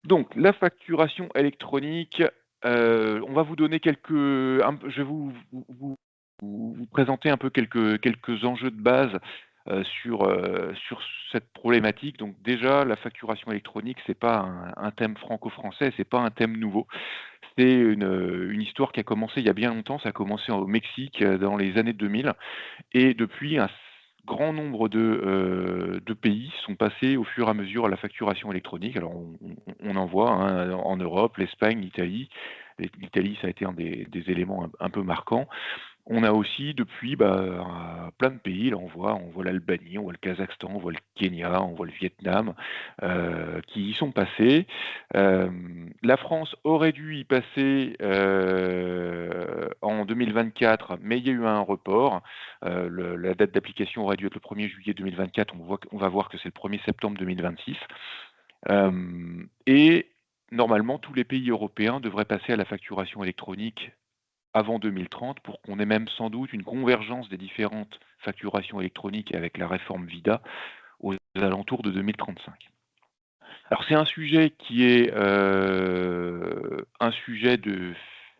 Donc la facturation électronique, on va vous donner je vais vous présenter un peu quelques enjeux de base, sur cette problématique. Donc déjà, la facturation électronique, c'est pas un thème franco-français, c'est pas un thème nouveau. C'est une histoire qui a commencé il y a bien longtemps. Ça a commencé au Mexique, dans les années 2000, et depuis grand nombre de pays sont passés au fur et à mesure à la facturation électronique. Alors on en voit, hein, en Europe, l'Espagne, l'Italie. L'Italie, ça a été un des éléments un peu marquants. On a aussi depuis, plein de pays, là on voit l'Albanie, on voit le Kazakhstan, on voit le Kenya, on voit le Vietnam, qui y sont passés. La France aurait dû y passer, en 2024, mais il y a eu un report. La date d'application aurait dû être le 1er juillet 2024, on va voir que c'est le 1er septembre 2026. Et normalement, tous les pays européens devraient passer à la facturation électronique avant 2030, pour qu'on ait même sans doute une convergence des différentes facturations électroniques avec la réforme VIDA aux alentours de 2035. Alors c'est un sujet qui est, un sujet de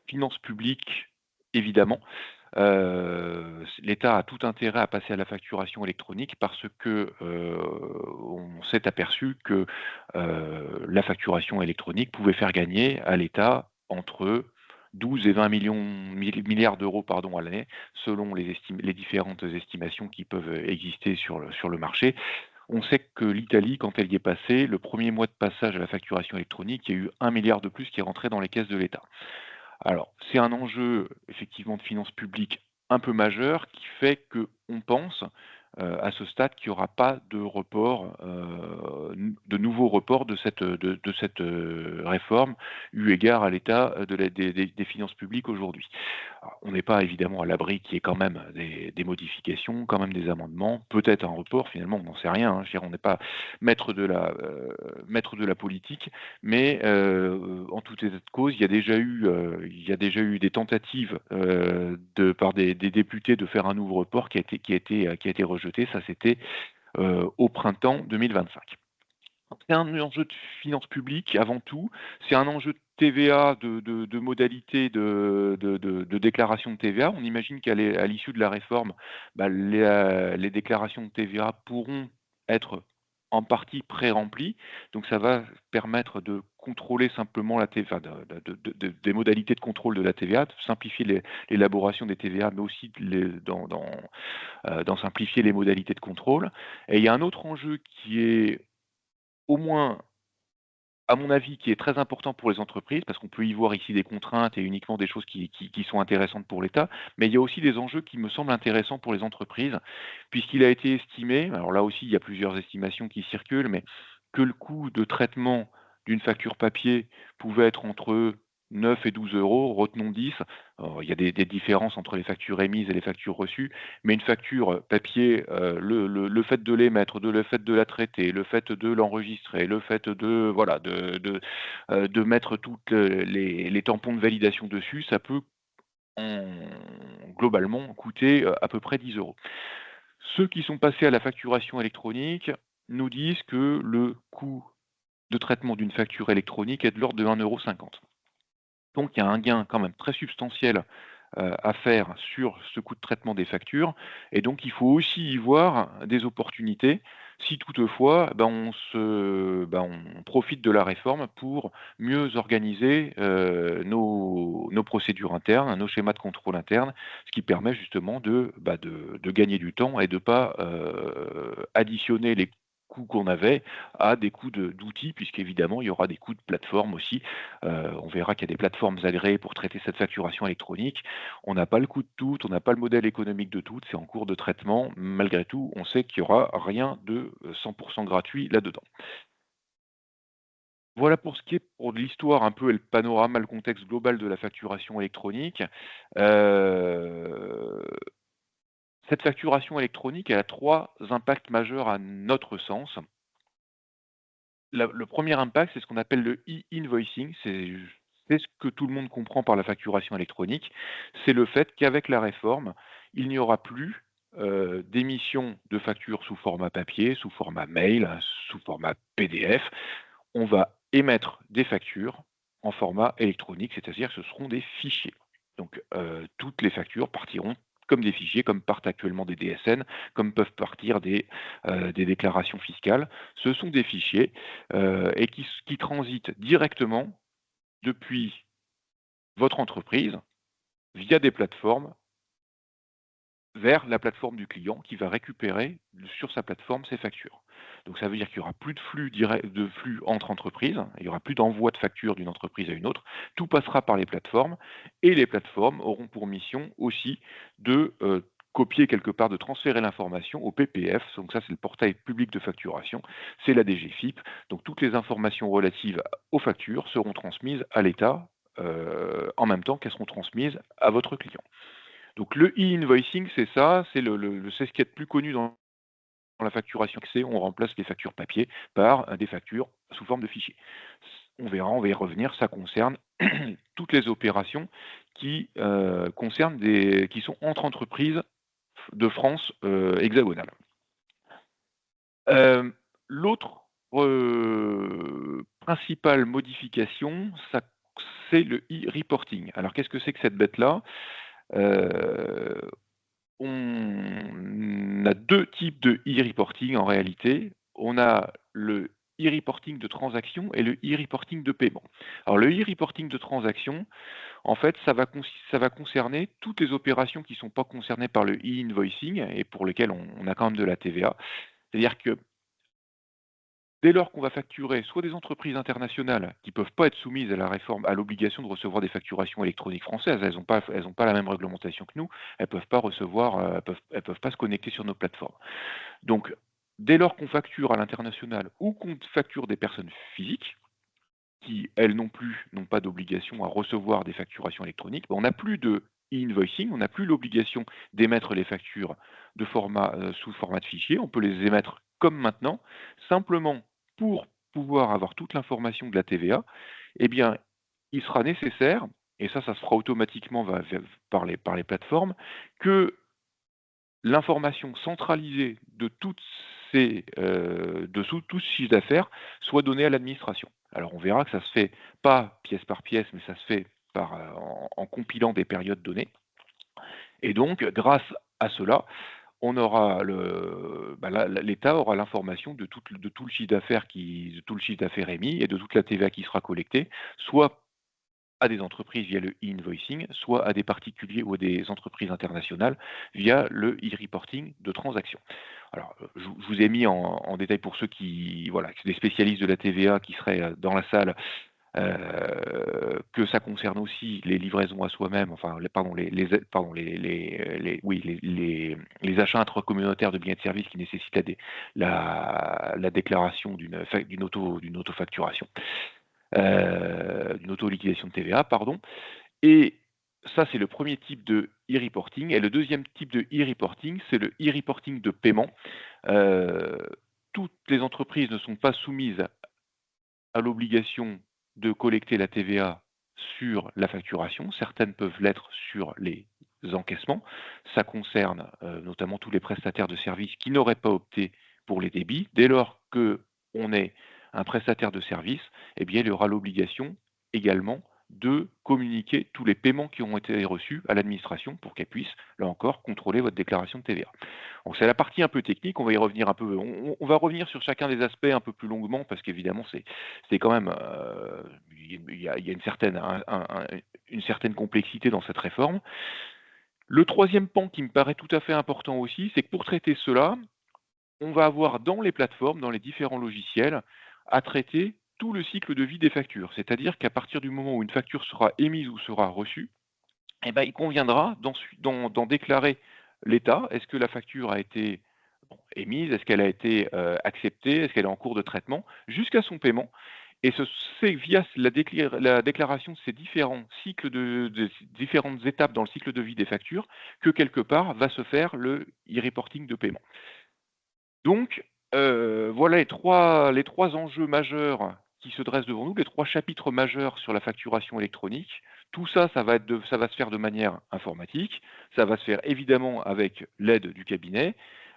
finances publiques, évidemment. L'État a tout intérêt à passer à la facturation électronique parce que, on s'est aperçu que, la facturation électronique pouvait faire gagner à l'État entre 12 et 20 milliards d'euros, pardon, à l'année, selon les différentes estimations qui peuvent exister sur le marché. On sait que l'Italie, quand elle y est passée, le premier mois de passage à la facturation électronique, il y a eu 1 milliard de plus qui est rentré dans les caisses de l'État. Alors, c'est un enjeu effectivement de finances publiques un peu majeur qui fait qu'on pense, à ce stade, qu'il n'y aura pas de report, de nouveaux reports de cette réforme, eu égard à l'état, des finances publiques aujourd'hui. Alors, on n'est pas évidemment à l'abri qu'il y ait quand même des modifications, quand même des amendements, peut-être un report, finalement on n'en sait rien, hein. Je veux dire, on n'est pas maître de la politique, mais en tout état de cause, il y a déjà eu des tentatives, par des députés de faire un nouveau report qui a été rejeté. Ça, c'était, au printemps 2025. C'est un enjeu de finances publiques avant tout. C'est un enjeu de TVA, de modalités de déclaration de TVA. On imagine à l'issue de la réforme, les déclarations de TVA pourront être en partie pré-remplies. Donc ça va permettre de contrôler simplement la TVA, enfin des modalités de contrôle de la TVA, de simplifier l'élaboration des TVA, mais aussi d'en simplifier les modalités de contrôle. Et il y a un autre enjeu qui est, au moins, à mon avis, qui est très important pour les entreprises, parce qu'on peut y voir ici des contraintes et uniquement des choses qui sont intéressantes pour l'État, mais il y a aussi des enjeux qui me semblent intéressants pour les entreprises, puisqu'il a été estimé, alors là aussi il y a plusieurs estimations qui circulent, mais que le coût de traitement d'une facture papier pouvait être entre 9 et 12 euros, retenons 10. Alors, il y a des différences entre les factures émises et les factures reçues, mais une facture papier, le fait de l'émettre, le fait de la traiter, le fait de l'enregistrer, le fait voilà, de mettre toutes les tampons de validation dessus, ça peut en globalement coûter, à peu près 10 euros. Ceux qui sont passés à la facturation électronique nous disent que le coût de traitement d'une facture électronique est de l'ordre de 1,50 €. Donc il y a un gain quand même très substantiel, à faire sur ce coût de traitement des factures, et donc il faut aussi y voir des opportunités si toutefois, on profite de la réforme pour mieux organiser, nos procédures internes, nos schémas de contrôle interne, ce qui permet justement de gagner du temps et de pas, additionner les coûts qu'on avait à des coûts d'outils, puisqu'évidemment il y aura des coûts de plateforme aussi. On verra qu'il y a des plateformes agréées pour traiter cette facturation électronique. On n'a pas le coût de toutes, on n'a pas le modèle économique de toutes, c'est en cours de traitement. Malgré tout, on sait qu'il y aura rien de 100% gratuit là-dedans. Voilà pour ce qui est pour l'histoire un peu et le panorama, le contexte global de la facturation électronique. Heu, Cette facturation électronique, elle a 3 impacts majeurs à notre sens. Le premier impact, c'est ce qu'on appelle le e-invoicing. C'est ce que tout le monde comprend par la facturation électronique. C'est le fait qu'avec la réforme, il n'y aura plus, d'émission de factures sous format papier, sous format mail, sous format PDF. On va émettre des factures en format électronique, c'est-à-dire que ce seront des fichiers. Donc, toutes les factures partiront comme des fichiers, comme partent actuellement des DSN, comme peuvent partir des déclarations fiscales. Ce sont des fichiers, et qui transitent directement depuis votre entreprise via des plateformes vers la plateforme du client qui va récupérer sur sa plateforme ses factures. Donc ça veut dire qu'il y aura plus de flux direct de flux entre entreprises, il y aura plus d'envoi de factures d'une entreprise à une autre. Tout passera par les plateformes et les plateformes auront pour mission aussi de, copier quelque part, de transférer l'information au PPF. Donc ça, c'est le portail public de facturation, c'est la DGFiP. Donc toutes les informations relatives aux factures seront transmises à l'État, en même temps qu'elles seront transmises à votre client. Donc le e-invoicing, c'est ça, c'est ce qu'il y a de plus connu dans la facturation, c'est on remplace les factures papier par des factures sous forme de fichiers. On verra, on va y revenir, ça concerne toutes les opérations qui sont entre entreprises de France hexagonale. L'autre principale modification, c'est le e-reporting. Alors qu'est-ce que c'est que cette bête-là? Euh, On a 2 types de e-reporting en réalité. On a le e-reporting de transaction et le e-reporting de paiement. Alors le e-reporting de transaction, en fait, ça va concerner toutes les opérations qui ne sont pas concernées par le e-invoicing et pour lesquelles on a quand même de la TVA. C'est-à-dire que dès lors qu'on va facturer soit des entreprises internationales qui ne peuvent pas être soumises à la réforme, à l'obligation de recevoir des facturations électroniques françaises, elles ont pas la même réglementation que nous, elles peuvent pas recevoir, elles peuvent pas se connecter sur nos plateformes. Donc, dès lors qu'on facture à l'international ou qu'on facture des personnes physiques, qui elles non plus n'ont pas d'obligation à recevoir des facturations électroniques, ben, on n'a plus de e-invoicing, on n'a plus l'obligation d'émettre les factures sous format de fichier, on peut les émettre comme maintenant, simplement pour pouvoir avoir toute l'information de la TVA, eh bien, il sera nécessaire, et ça se fera automatiquement par les plateformes, que l'information centralisée de tout ce chiffre d'affaires soit donnée à l'administration. Alors on verra que ça se fait pas pièce par pièce, mais ça se fait en compilant des périodes données. Et donc, grâce à cela, l'État aura l'information de tout le chiffre d'affaires émis et de toute la TVA qui sera collectée, soit à des entreprises via le e-invoicing, soit à des particuliers ou à des entreprises internationales via le e-reporting de transactions. Alors, je vous ai mis en détail pour ceux qui, voilà, des spécialistes de la TVA qui seraient dans la salle, que ça concerne aussi les livraisons à soi-même, enfin, les achats intracommunautaires de biens et de services qui nécessitent la déclaration d'une autofacturation, d'une auto-liquidation de TVA, pardon. Et ça, c'est le premier type de e-reporting. Et le deuxième type de e-reporting, c'est le e-reporting de paiement. Euh, Toutes les entreprises ne sont pas soumises à l'obligation de collecter la TVA sur la facturation. Certaines peuvent l'être sur les encaissements. Ça concerne notamment tous les prestataires de services qui n'auraient pas opté pour les débits. Dès lors qu'on est un prestataire de service, eh bien, il y aura l'obligation également de communiquer tous les paiements qui ont été reçus à l'administration pour qu'elle puisse, là encore, contrôler votre déclaration de TVA. Donc c'est la partie un peu technique, on va y revenir un peu. On va revenir sur chacun des aspects un peu plus longuement parce qu'évidemment c'est quand même il y a une certaine complexité dans cette réforme. Le troisième pan qui me paraît tout à fait important aussi, c'est que pour traiter cela, on va avoir dans les plateformes, dans les différents logiciels, à traiter tout le cycle de vie des factures. C'est-à-dire qu'à partir du moment où une facture sera émise ou sera reçue, eh ben, il conviendra d'en déclarer l'état. Est-ce que la facture a été émise? Est-ce qu'elle a été acceptée? Est-ce qu'elle est en cours de traitement? Jusqu'à son paiement. Et c'est via la déclaration de ces différents cycles différentes étapes dans le cycle de vie des factures que quelque part va se faire le e-reporting de paiement. Donc, voilà les trois enjeux majeurs qui se dressent devant nous, les 3 chapitres majeurs sur la facturation électronique. Tout ça, ça va se faire de manière informatique, ça va se faire évidemment avec l'aide du cabinet.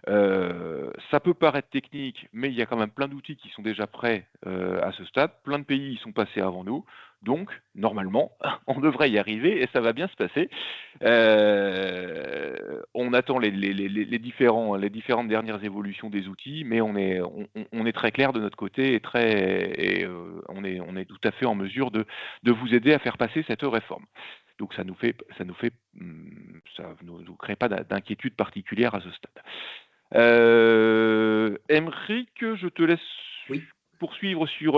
Ça peut paraître technique, mais il y a quand même plein d'outils qui sont déjà prêts, à ce stade. Plein de pays y sont passés avant nous, donc normalement, on devrait y arriver et ça va bien se passer. On attend les différentes dernières évolutions des outils, mais on est très clair de notre côté on est tout à fait en mesure de vous aider à faire passer cette réforme. Donc ça nous crée pas d'inquiétude particulière à ce stade. Aymeric, je te laisse Oui. poursuivre sur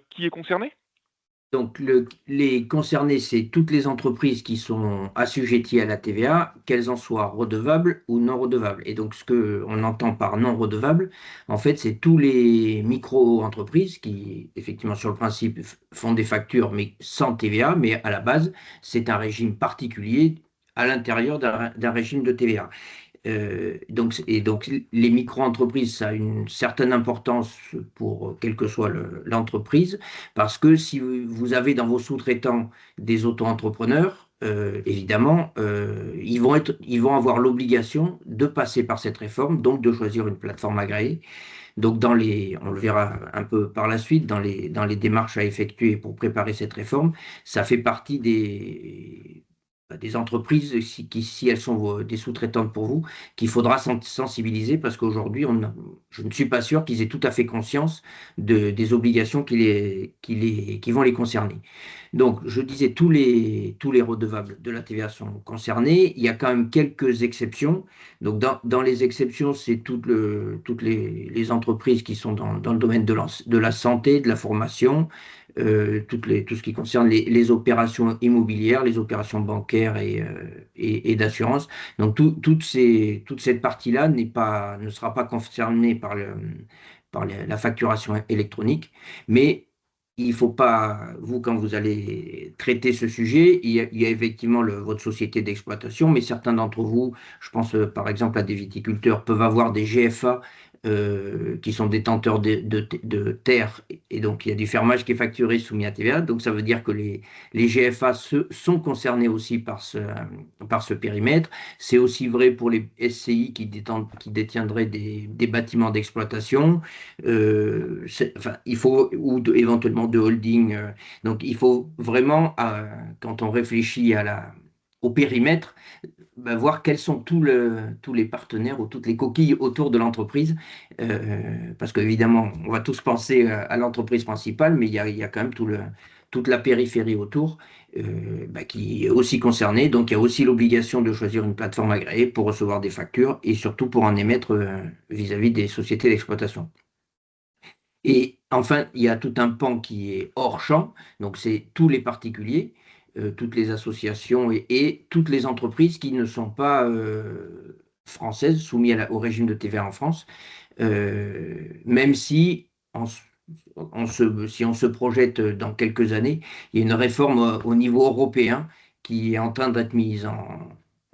qui est concerné. Donc, les concernés, c'est toutes les entreprises qui sont assujetties à la TVA, qu'elles en soient redevables ou non redevables. Et donc, ce qu'on entend par non redevable, en fait, c'est tous les micro-entreprises qui, effectivement, sur le principe, font des factures, mais sans TVA, mais à la base, c'est un régime particulier à l'intérieur d'un régime de TVA. Donc, les micro-entreprises, ça a une certaine importance pour quelle que soit l'entreprise, parce que si vous avez dans vos sous-traitants des auto-entrepreneurs, évidemment, ils vont avoir l'obligation de passer par cette réforme, donc de choisir une plateforme agréée. Donc, on le verra un peu par la suite, dans les démarches à effectuer pour préparer cette réforme, ça fait partie des entreprises, si elles sont des sous-traitantes pour vous, qu'il faudra sensibiliser parce qu'aujourd'hui, je ne suis pas sûr qu'ils aient tout à fait conscience des obligations qui vont les concerner. Donc, je disais, tous les redevables de la TVA sont concernés. Il y a quand même quelques exceptions. Donc, dans les exceptions, c'est toutes les entreprises qui sont dans le domaine de la santé, de la formation, tout ce qui concerne les opérations immobilières, les opérations bancaires et d'assurance. Donc, toute cette partie-là ne sera pas concernée par la facturation électronique. Mais il ne faut pas, vous, quand vous allez traiter ce sujet, il y a effectivement votre société d'exploitation, mais certains d'entre vous, je pense par exemple à des viticulteurs, peuvent avoir des GFA qui sont détenteurs de terres, et donc il y a du fermage qui est facturé soumis à TVA. Donc ça veut dire que les GFA sont concernés aussi par ce périmètre. C'est aussi vrai pour les SCI qui détiendraient des bâtiments d'exploitation. Enfin, il faut, éventuellement de holding. Donc, il faut vraiment, quand on réfléchit au périmètre, ben, voir quels sont tous les partenaires ou toutes les coquilles autour de l'entreprise. Parce qu'évidemment, on va tous penser à l'entreprise principale, mais il y a quand même toute la périphérie autour ben, qui est aussi concernée. Donc, il y a aussi l'obligation de choisir une plateforme agréée pour recevoir des factures et surtout pour en émettre vis-à-vis des sociétés d'exploitation. Et enfin, il y a tout un pan qui est hors champ, donc c'est tous les particuliers, toutes les associations et toutes les entreprises qui ne sont pas françaises, soumises au régime de TVA en France, même si si on se projette dans quelques années, il y a une réforme au niveau européen qui est en train d'être mise en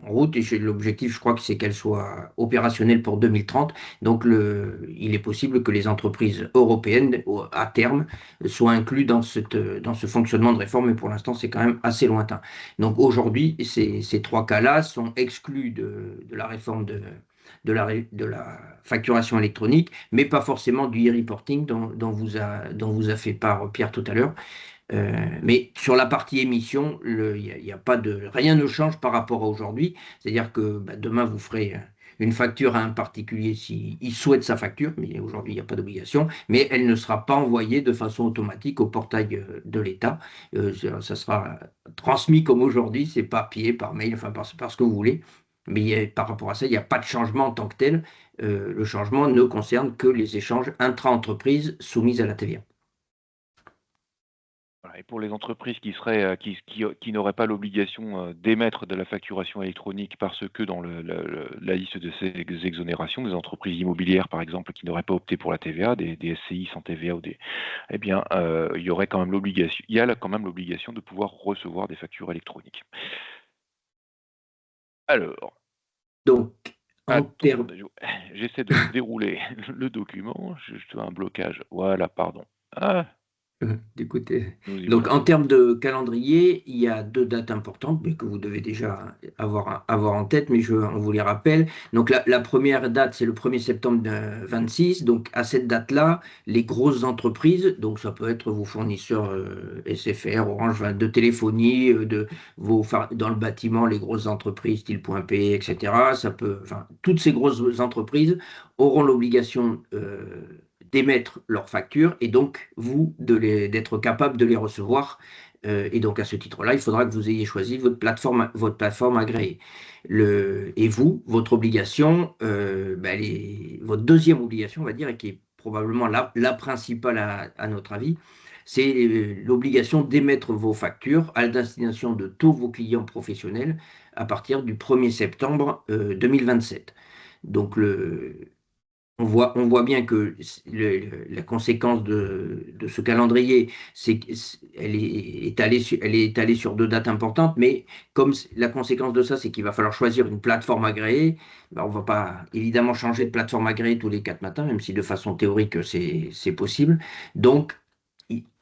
route et l'objectif, je crois que c'est qu'elle soit opérationnelle pour 2030. Donc, il est possible que les entreprises européennes, à terme, soient incluses dans ce fonctionnement de réforme, mais pour l'instant, c'est quand même assez lointain. Donc, aujourd'hui, ces trois cas-là sont exclus de la réforme de la facturation électronique, mais pas forcément du e-reporting dont vous a fait part Pierre tout à l'heure. Mais sur la partie émission, y a pas rien ne change par rapport à aujourd'hui. C'est-à-dire que bah, demain, vous ferez une facture à un particulier s'il souhaite sa facture, mais aujourd'hui, il n'y a pas d'obligation, mais elle ne sera pas envoyée de façon automatique au portail de l'État. Ça sera transmis comme aujourd'hui, c'est papier, par mail, enfin par ce que vous voulez. Mais par rapport à ça, il n'y a pas de changement en tant que tel. Le changement ne concerne que les échanges intra-entreprises soumis à la TVA. Voilà, et pour les entreprises qui n'auraient pas l'obligation, d'émettre de la facturation électronique parce que dans la liste de ces exonérations, des entreprises immobilières, par exemple, qui n'auraient pas opté pour la TVA, des SCI sans TVA eh bien, il y a là quand même l'obligation de pouvoir recevoir des factures électroniques. Alors, Donc, en attends, termes j'essaie de dérouler le document, je fais un blocage. Voilà, pardon. Ah! Du côté. Nous y Donc, voilà. en termes de calendrier, il y a deux dates importantes, mais que vous devez déjà avoir en tête, mais on vous les rappelle. Donc, la première date, c'est le 1er septembre 26. Donc, à cette date-là, les grosses entreprises, donc ça peut être vos fournisseurs SFR, Orange, enfin, de téléphonie, dans le bâtiment, les grosses entreprises, style Point P, etc. Ça peut, enfin, toutes ces grosses entreprises auront l'obligation d'émettre leurs factures et donc vous d'être capable de les recevoir. Et donc à ce titre-là, il faudra que vous ayez choisi votre plateforme agréée. Et vous, votre obligation, ben, votre deuxième obligation, on va dire, et qui est probablement la principale à notre avis, c'est l'obligation d'émettre vos factures à la destination de tous vos clients professionnels à partir du 1er septembre 2027. Donc on voit bien que la conséquence de ce calendrier, elle est étalée sur deux dates importantes, mais comme la conséquence de ça, c'est qu'il va falloir choisir une plateforme agréée, ben, on ne va pas évidemment changer de plateforme agréée tous les 4 matins, même si de façon théorique c'est possible. Donc,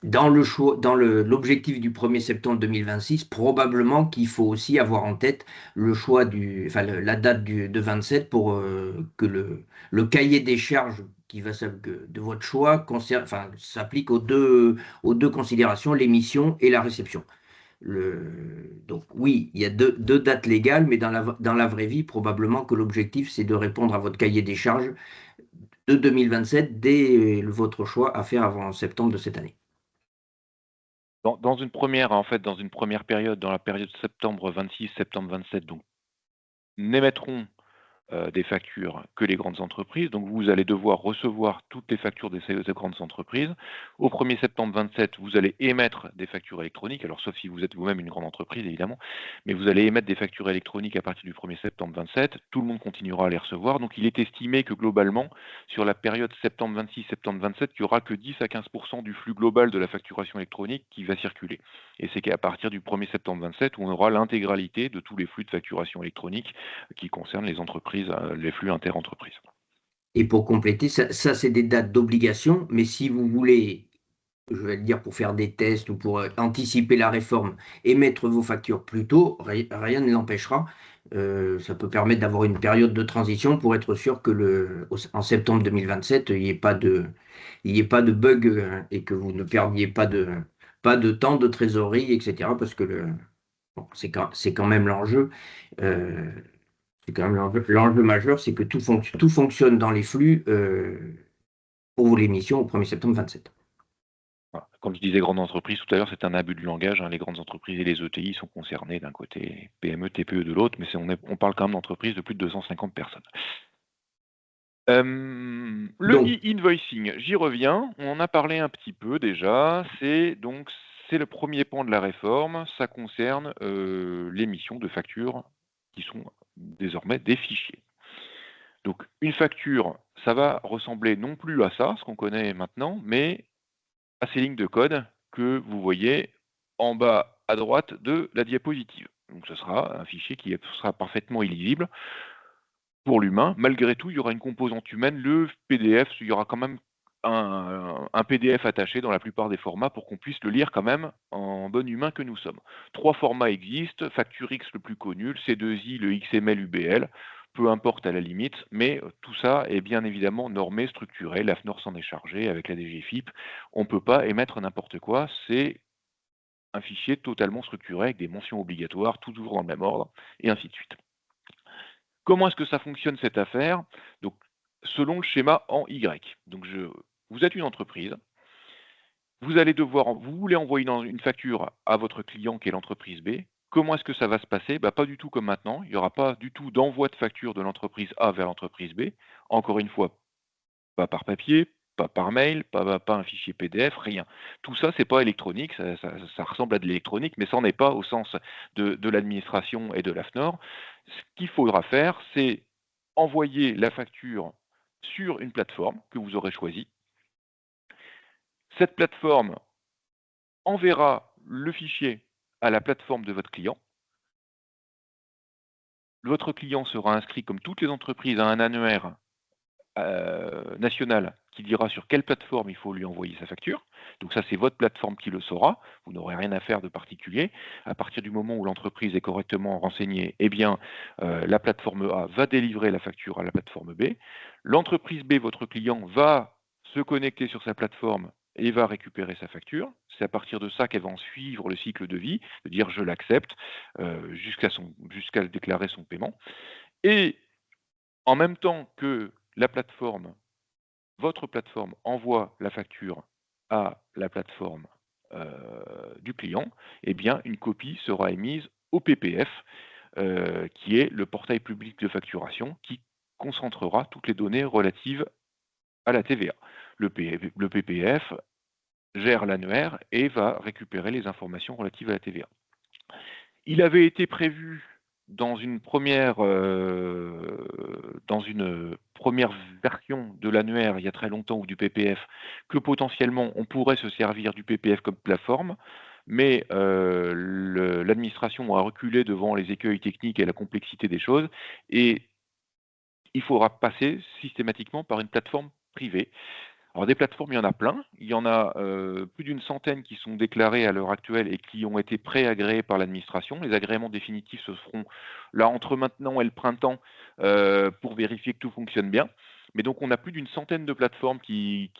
dans le choix, l'objectif du 1er septembre 2026, probablement qu'il faut aussi avoir en tête le choix la date de 27 pour que le cahier des charges de votre choix s'applique aux deux considérations, l'émission et la réception. Donc oui, il y a deux dates légales, mais dans la vraie vie, probablement que l'objectif, c'est de répondre à votre cahier des charges de 2027 dès votre choix à faire avant septembre de cette année. Dans une première période, dans la période septembre 26, septembre 27, donc n'émettront des factures que les grandes entreprises. Donc vous allez devoir recevoir toutes les factures de ces grandes entreprises. Au 1er septembre 27, vous allez émettre des factures électroniques, alors sauf si vous êtes vous-même une grande entreprise évidemment, mais vous allez émettre des factures électroniques à partir du 1er septembre 27. Tout le monde continuera à les recevoir. Donc il est estimé que globalement, sur la période septembre 26, septembre 27, il n'y aura que 10 à 15% du flux global de la facturation électronique qui va circuler. Et c'est qu'à partir du 1er septembre 27 où on aura l'intégralité de tous les flux de facturation électronique qui concernent les entreprises, les flux inter-entreprises. Et pour compléter, ça c'est des dates d'obligation, mais si vous voulez, je vais le dire pour faire des tests ou pour anticiper la réforme, émettre vos factures plus tôt, rien ne l'empêchera. Ça peut permettre d'avoir une période de transition pour être sûr que en septembre 2027, il n'y ait pas de bug et que vous ne perdiez pas de temps de trésorerie, etc. Parce que bon, c'est quand même l'enjeu. Euh, c'est quand même l'enjeu majeur, c'est que tout fonctionne dans les flux pour l'émission au 1er septembre 27. Voilà. Comme je disais grande entreprise tout à l'heure, c'est un abus de langage, hein. Les grandes entreprises et les ETI sont concernés d'un côté, PME, TPE de l'autre, mais on parle quand même d'entreprises de plus de 250 personnes. Le Donc, e-invoicing, j'y reviens, on en a parlé un petit peu déjà, c'est le premier pan de la réforme, ça concerne l'émission de factures qui sont désormais des fichiers. Donc une facture, ça va ressembler non plus à ça, ce qu'on connaît maintenant, mais à ces lignes de code que vous voyez en bas à droite de la diapositive. Donc ce sera un fichier qui sera parfaitement illisible pour l'humain. Malgré tout, il y aura une composante humaine, le PDF, il y aura quand même un PDF attaché dans la plupart des formats pour qu'on puisse le lire quand même en bon humain que nous sommes. 3 formats existent, Facture X le plus connu, le C2I, le XML, UBL, peu importe à la limite, mais tout ça est bien évidemment normé, structuré, l'AFNOR s'en est chargé avec la DGFIP. On ne peut pas émettre n'importe quoi, c'est un fichier totalement structuré avec des mentions obligatoires, toujours dans le même ordre, et ainsi de suite. Comment est-ce que ça fonctionne cette affaire? Donc, selon le schéma en Y. Donc, vous êtes une entreprise, vous voulez envoyer une facture à votre client qui est l'entreprise B. Comment est-ce que ça va se passer? Pas du tout comme maintenant. Il n'y aura pas du tout d'envoi de facture de l'entreprise A vers l'entreprise B. Encore une fois, pas par papier, pas par mail, pas un fichier PDF, rien. Tout ça, c'est pas électronique, ça ressemble à de l'électronique, mais ça n'en est pas au sens de l'administration et de l'AFNOR. Ce qu'il faudra faire, c'est envoyer la facture sur une plateforme que vous aurez choisie. Cette plateforme enverra le fichier à la plateforme de votre client. Votre client sera inscrit, comme toutes les entreprises, à un annuaire national qui dira sur quelle plateforme il faut lui envoyer sa facture. Donc ça, c'est votre plateforme qui le saura. Vous n'aurez rien à faire de particulier. À partir du moment où l'entreprise est correctement renseignée, eh bien, la plateforme A va délivrer la facture à la plateforme B. L'entreprise B, votre client, va se connecter sur sa plateforme et va récupérer sa facture. C'est à partir de ça qu'elle va en suivre le cycle de vie, de dire je l'accepte, jusqu'à déclarer son paiement. Et en même temps que la plateforme, votre plateforme envoie la facture à la plateforme du client, eh bien, une copie sera émise au PPF, qui est le portail public de facturation, qui concentrera toutes les données relatives à la TVA. Le PPF gère l'annuaire et va récupérer les informations relatives à la TVA. Il avait été prévu dans une première version de l'annuaire, il y a très longtemps, ou du PPF, que potentiellement on pourrait se servir du PPF comme plateforme, mais l'administration a reculé devant les écueils techniques et la complexité des choses, et il faudra passer systématiquement par une plateforme privée. Alors des plateformes, il y en a plein. Il y en a plus d'une centaine qui sont déclarées à l'heure actuelle et qui ont été préagréées par l'administration. Les agréments définitifs se feront là entre maintenant et le printemps pour vérifier que tout fonctionne bien. Mais donc on a plus d'une centaine de plateformes qui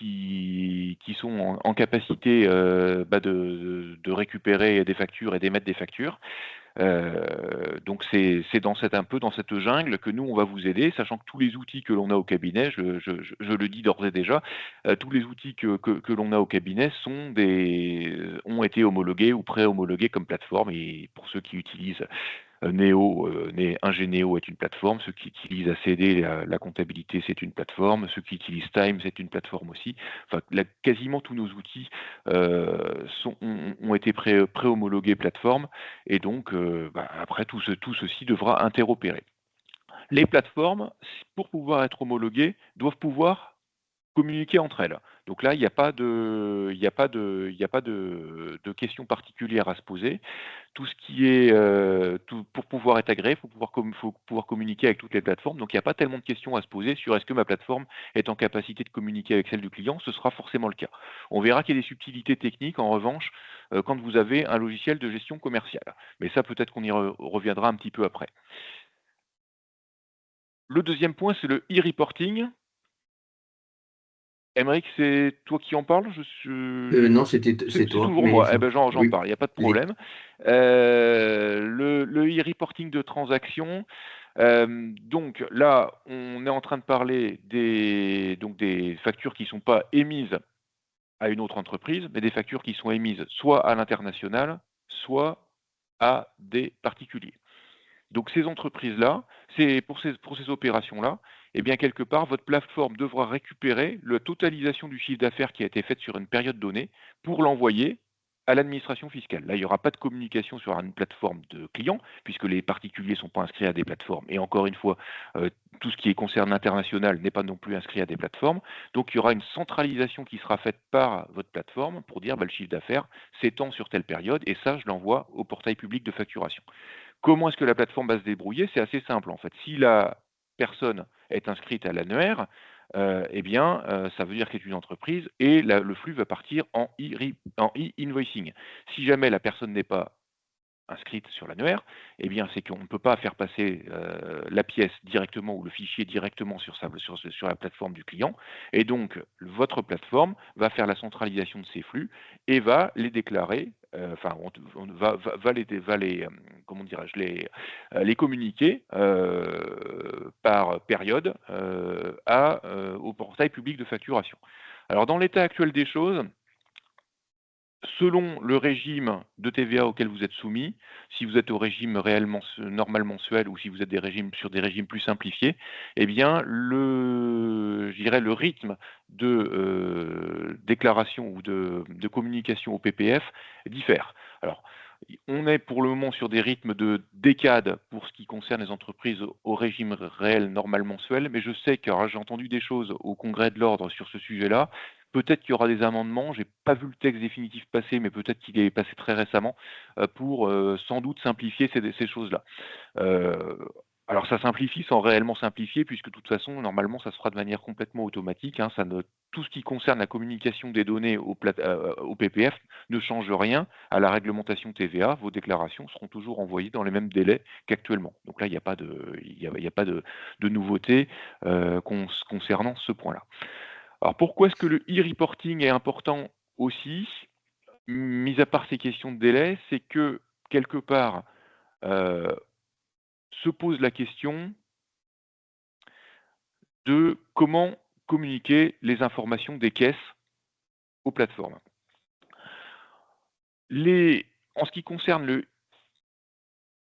sont en capacité de récupérer des factures et d'émettre des factures. Donc c'est un peu dans cette jungle que nous, on va vous aider, sachant que tous les outils que l'on a au cabinet, je le dis d'ores et déjà, tous les outils que l'on a au cabinet ont été homologués ou pré-homologués comme plateforme. Et pour ceux qui utilisent Ingénéo est une plateforme, ceux qui utilisent ACD, la comptabilité, c'est une plateforme, ceux qui utilisent Time, c'est une plateforme aussi. Enfin, quasiment tous nos outils ont été pré-homologués plateforme, et donc après tout ceci devra interopérer. Les plateformes, pour pouvoir être homologuées, doivent pouvoir communiquer entre elles. Donc là, il n'y a pas de questions particulières à se poser. Tout ce qui est pour pouvoir être agréé, faut pouvoir communiquer avec toutes les plateformes. Donc il n'y a pas tellement de questions à se poser sur est-ce que ma plateforme est en capacité de communiquer avec celle du client. Ce sera forcément le cas. On verra qu'il y a des subtilités techniques en revanche quand vous avez un logiciel de gestion commerciale. Mais ça, peut-être qu'on y reviendra un petit peu après. Le deuxième point, c'est le e-reporting. Aymeric, c'est toi qui en parles? Non, c'est C'est toi, toujours mais moi. Eh ben, j'en oui. parle, il n'y a pas de Allez. problème. Le e-reporting de transaction, donc là, on est en train de parler des factures qui ne sont pas émises à une autre entreprise, mais des factures qui sont émises soit à l'international, soit à des particuliers. Donc ces entreprises-là, pour ces opérations-là, eh bien quelque part, votre plateforme devra récupérer la totalisation du chiffre d'affaires qui a été fait sur une période donnée pour l'envoyer à l'administration fiscale. Là, il n'y aura pas de communication sur une plateforme de clients, puisque les particuliers ne sont pas inscrits à des plateformes. Et encore une fois, tout ce qui concerne l'international n'est pas non plus inscrit à des plateformes. Donc il y aura une centralisation qui sera faite par votre plateforme pour dire le chiffre d'affaires s'étend sur telle période, et ça, je l'envoie au portail public de facturation. Comment est-ce que la plateforme va se débrouiller? C'est assez simple en fait. Si la personne est inscrite à l'annuaire, eh bien, ça veut dire qu'elle est une entreprise et le flux va partir en e-invoicing. Si jamais la personne n'est pas inscrite sur l'annuaire, eh bien, c'est qu'on ne peut pas faire passer la pièce directement ou le fichier directement sur la plateforme du client. Et donc, votre plateforme va faire la centralisation de ces flux et va les déclarer, comment dirais-je, les communiquer par période au portail public de facturation. Alors, dans l'état actuel des choses, selon le régime de TVA auquel vous êtes soumis, si vous êtes au régime normal mensuel ou si vous êtes sur des régimes plus simplifiés, eh bien je dirais le rythme de déclaration ou de communication au PPF diffère. Alors, on est pour le moment sur des rythmes de décade pour ce qui concerne les entreprises au régime réel normal mensuel, mais je sais que j'ai entendu des choses au Congrès de l'Ordre sur ce sujet-là. Peut-être qu'il y aura des amendements, j'ai pas vu le texte définitif passer, mais peut-être qu'il est passé très récemment, pour sans doute simplifier ces choses-là. Alors ça simplifie sans réellement simplifier puisque de toute façon, normalement, ça se fera de manière complètement automatique, hein. Tout ce qui concerne la communication des données au PPF ne change rien à la réglementation TVA. Vos déclarations seront toujours envoyées dans les mêmes délais qu'actuellement. Donc là, il y a pas de nouveauté, concernant ce point-là. Alors pourquoi est-ce que le e-reporting est important aussi? Mis à part ces questions de délai, c'est que quelque part, heu, se pose la question de comment communiquer les informations des caisses aux plateformes. En ce qui concerne le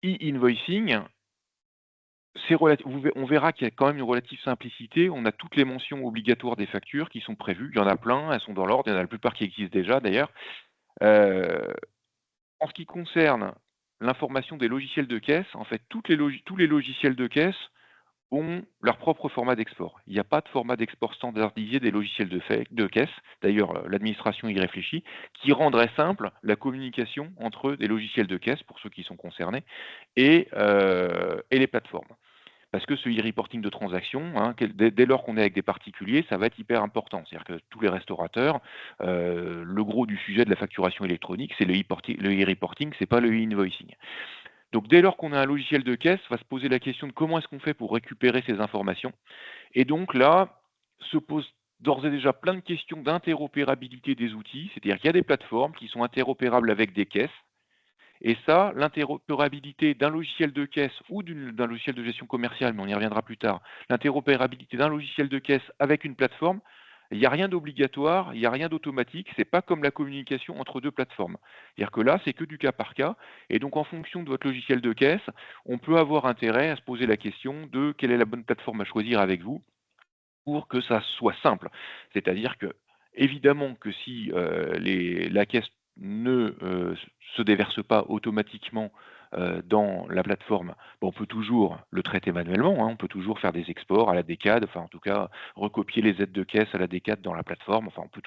e-invoicing, on verra qu'il y a quand même une relative simplicité. On a toutes les mentions obligatoires des factures qui sont prévues. Il y en a plein, elles sont dans l'ordre. Il y en a la plupart qui existent déjà d'ailleurs. Euh, En ce qui concerne l'information des logiciels de caisse, en fait, tous les logiciels de caisse ont leur propre format d'export. Il n'y a pas de format d'export standardisé des logiciels de caisse. D'ailleurs, l'administration y réfléchit, qui rendrait simple la communication entre des logiciels de caisse, pour ceux qui sont concernés, et les plateformes. Parce que ce e-reporting de transaction, hein, dès lors qu'on est avec des particuliers, ça va être hyper important. C'est-à-dire que tous les restaurateurs, le gros du sujet de la facturation électronique, c'est le e-reporting, c'est pas le e-invoicing. Donc dès lors qu'on a un logiciel de caisse, on va se poser la question de comment est-ce qu'on fait pour récupérer ces informations. Et donc là, se pose d'ores et déjà plein de questions d'interopérabilité des outils, c'est-à-dire qu'il y a des plateformes qui sont interopérables avec des caisses, et ça, l'interopérabilité d'un logiciel de caisse ou d'un logiciel de gestion commerciale, mais on y reviendra plus tard, l'interopérabilité d'un logiciel de caisse avec une plateforme, il n'y a rien d'obligatoire, il n'y a rien d'automatique, c'est pas comme la communication entre deux plateformes. C'est-à-dire que là, c'est que du cas par cas, et donc en fonction de votre logiciel de caisse, on peut avoir intérêt à se poser la question de quelle est la bonne plateforme à choisir avec vous pour que ça soit simple. C'est-à-dire que, évidemment que si la caisse ne se déverse pas automatiquement dans la plateforme, bon, on peut toujours le traiter manuellement, hein, on peut toujours faire des exports à la décade, enfin en tout cas recopier les aides de caisse à la décade dans la plateforme, enfin on peut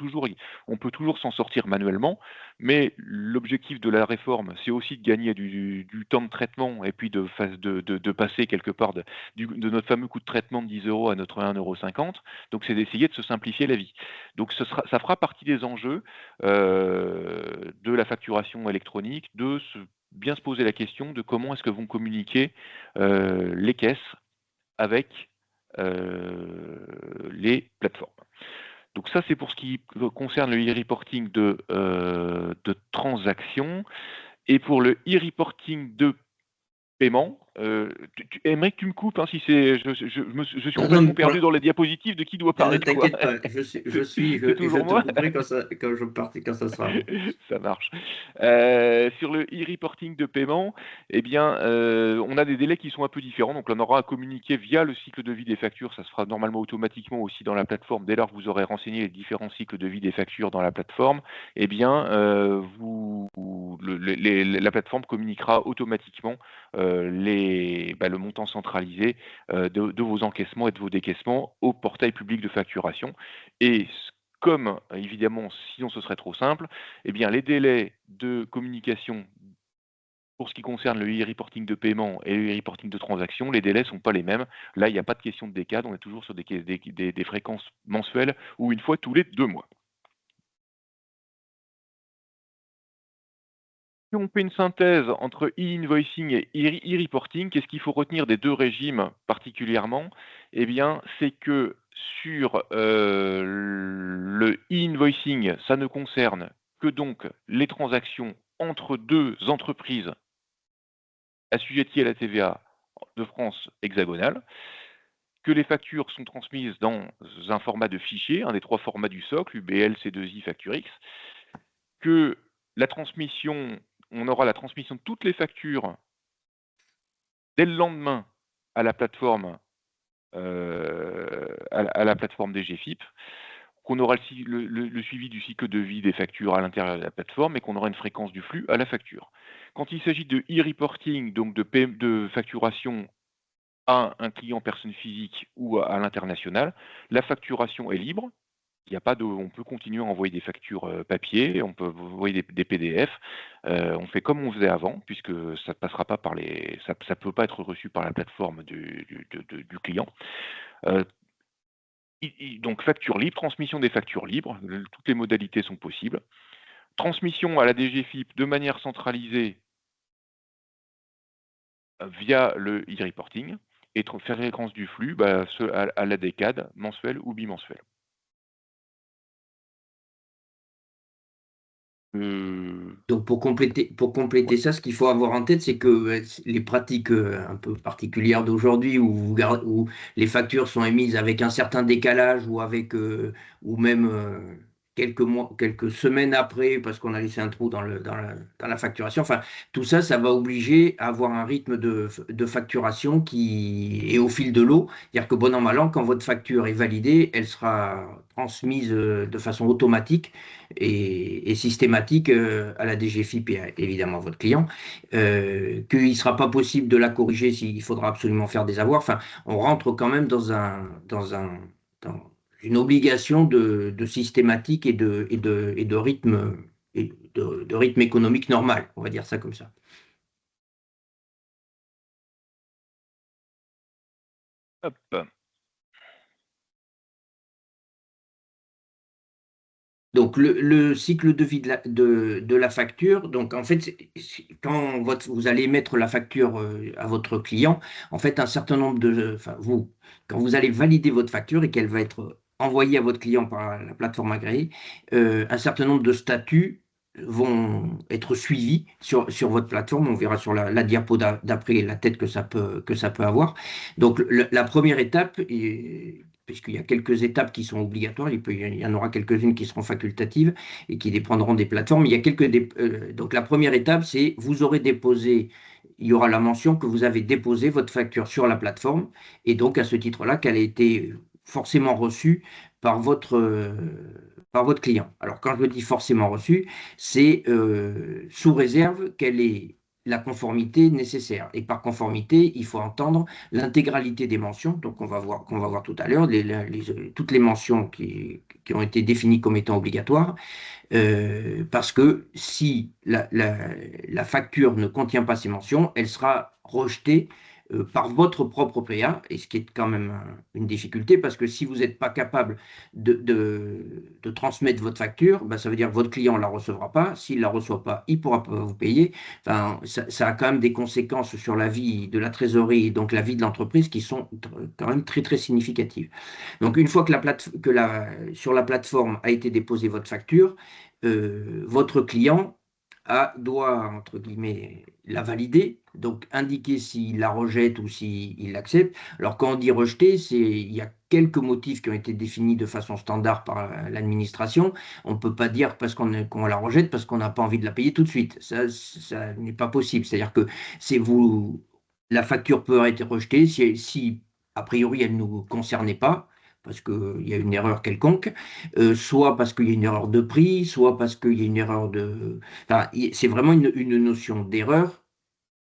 toujours s'en sortir manuellement, mais l'objectif de la réforme, c'est aussi de gagner du temps de traitement et puis de passer quelque part de notre fameux coût de traitement de 10 € à notre 1,50 €. Donc, c'est d'essayer de se simplifier la vie. Donc, ça fera partie des enjeux de la facturation électronique, bien se poser la question de comment est-ce que vont communiquer les caisses avec les plateformes. Donc ça, c'est pour ce qui concerne le e-reporting de transaction. Et pour le e-reporting de paiement, tu aimerais que tu me coupes, hein, si c'est je suis Non, non, complètement mais perdu dans les diapositives de qui doit ne parler de quoi. t'inquiète pas, C'est et je toujours te moi? couperai quand ça sera bon. Ça marche. Sur le e-reporting de paiement, eh bien, on a des délais qui sont un peu différents. Donc, on aura à communiquer via le cycle de vie des factures. Ça se fera normalement automatiquement aussi dans la plateforme. Dès lors que vous aurez renseigné les différents cycles de vie des factures dans la plateforme, eh bien, la plateforme communiquera automatiquement le montant centralisé de vos encaissements et de vos décaissements au portail public de facturation. Et comme évidemment, sinon ce serait trop simple, eh bien les délais de communication pour ce qui concerne le e-reporting de paiement et le e-reporting de transaction, les délais ne sont pas les mêmes. Là, il n'y a pas de question de décade, on est toujours sur des fréquences mensuelles ou une fois tous les 2 mois. Si on fait une synthèse entre e-invoicing et e-reporting, qu'est-ce qu'il faut retenir des 2 régimes particulièrement? Eh bien, c'est que sur, le e-invoicing, ça ne concerne que donc les transactions entre 2 entreprises assujetties à la TVA de France hexagonale, que les factures sont transmises dans un format de fichier, un des 3 formats du socle, UBL, C2I, FactureX, que la transmission on aura la transmission de toutes les factures dès le lendemain à la plateforme, à la plateforme DGFiP, qu'on aura le suivi du cycle de vie des factures à l'intérieur de la plateforme et qu'on aura une fréquence du flux à la facture. Quand il s'agit de e-reporting, donc de facturation à un client personne physique ou à l'international, la facturation est libre. Il y a pas de on peut continuer à envoyer des factures, papier, on peut envoyer des PDF, on fait comme on faisait avant puisque ça ne passera pas par les ça peut pas être reçu par la plateforme du client. Heu, i donc facture libre, transmission des factures libres, toutes les modalités sont possibles. Transmission à la DGFiP de manière centralisée, via le e-reporting et faire référence du flux, bah, à la décade mensuelle ou bimensuelle. Heu, Donc pour ouais. compléter ça, ce qu'il faut avoir en tête, c'est que les pratiques un peu particulières d'aujourd'hui, où les factures sont émises avec un certain décalage ou avec ou même quelques mois, quelques semaines après, parce qu'on a laissé un trou dans la facturation. Enfin, tout ça, ça va obliger à avoir un rythme de facturation qui est au fil de l'eau. C'est-à-dire que bon an, mal an, quand votre facture est validée, elle sera transmise de façon automatique et systématique à la DGFiP et évidemment à votre client, qu'il ne sera pas possible de la corriger s'il faudra absolument faire des avoirs. Enfin, on rentre quand même dans une obligation de systématique et de rythme, de rythme économique normal, on va dire ça comme ça. Hop. Donc, le cycle de vie de la facture, donc en fait, quand vous allez mettre la facture à votre client, en fait, un certain nombre enfin, quand vous allez valider votre facture et qu'elle va être envoyée à votre client par la plateforme agréée, un certain nombre de statuts vont être suivis sur votre plateforme. On verra sur la diapo d'après la tête que ça peut avoir. Donc, la première étape, puisqu'il y a quelques étapes qui sont obligatoires, il y en aura quelques-unes qui seront facultatives et qui dépendront des plateformes. Donc la première étape, c'est vous aurez déposé, il y aura la mention que vous avez déposé votre facture sur la plateforme et donc à ce titre-là qu'elle a été forcément reçue par votre client. Alors quand je dis forcément reçue, c'est sous réserve qu'elle ait la conformité nécessaire. Et par conformité, il faut entendre l'intégralité des mentions, donc qu'on va voir tout à l'heure, toutes les mentions qui ont été définies comme étant obligatoires, parce que si la facture ne contient pas ces mentions, elle sera rejetée par votre propre PA, et ce qui est quand même une difficulté, parce que si vous n'êtes pas capable de transmettre votre facture, ben, ça veut dire que votre client ne la recevra pas. S'il ne la reçoit pas, il ne pourra pas vous payer. Enfin, ça a quand même des conséquences sur la vie de la trésorerie, et donc la vie de l'entreprise, qui sont quand même très, très significatives. Donc, une fois sur la plateforme a été déposée votre facture, votre client doit, entre guillemets, la valider, donc indiquer s'il la rejette ou s'il l'accepte. Alors, quand on dit rejeter, il y a quelques motifs qui ont été définis de façon standard par l'administration. On ne peut pas dire qu'on la rejette parce qu'on n'a pas envie de la payer tout de suite. Ça n'est pas possible. C'est-à-dire que la facture peut être rejetée si a priori, elle ne nous concernait pas, parce qu'il y a une erreur quelconque, soit parce qu'il y a une erreur de prix, soit parce qu'il y a une erreur de... Enfin, c'est vraiment une notion d'erreur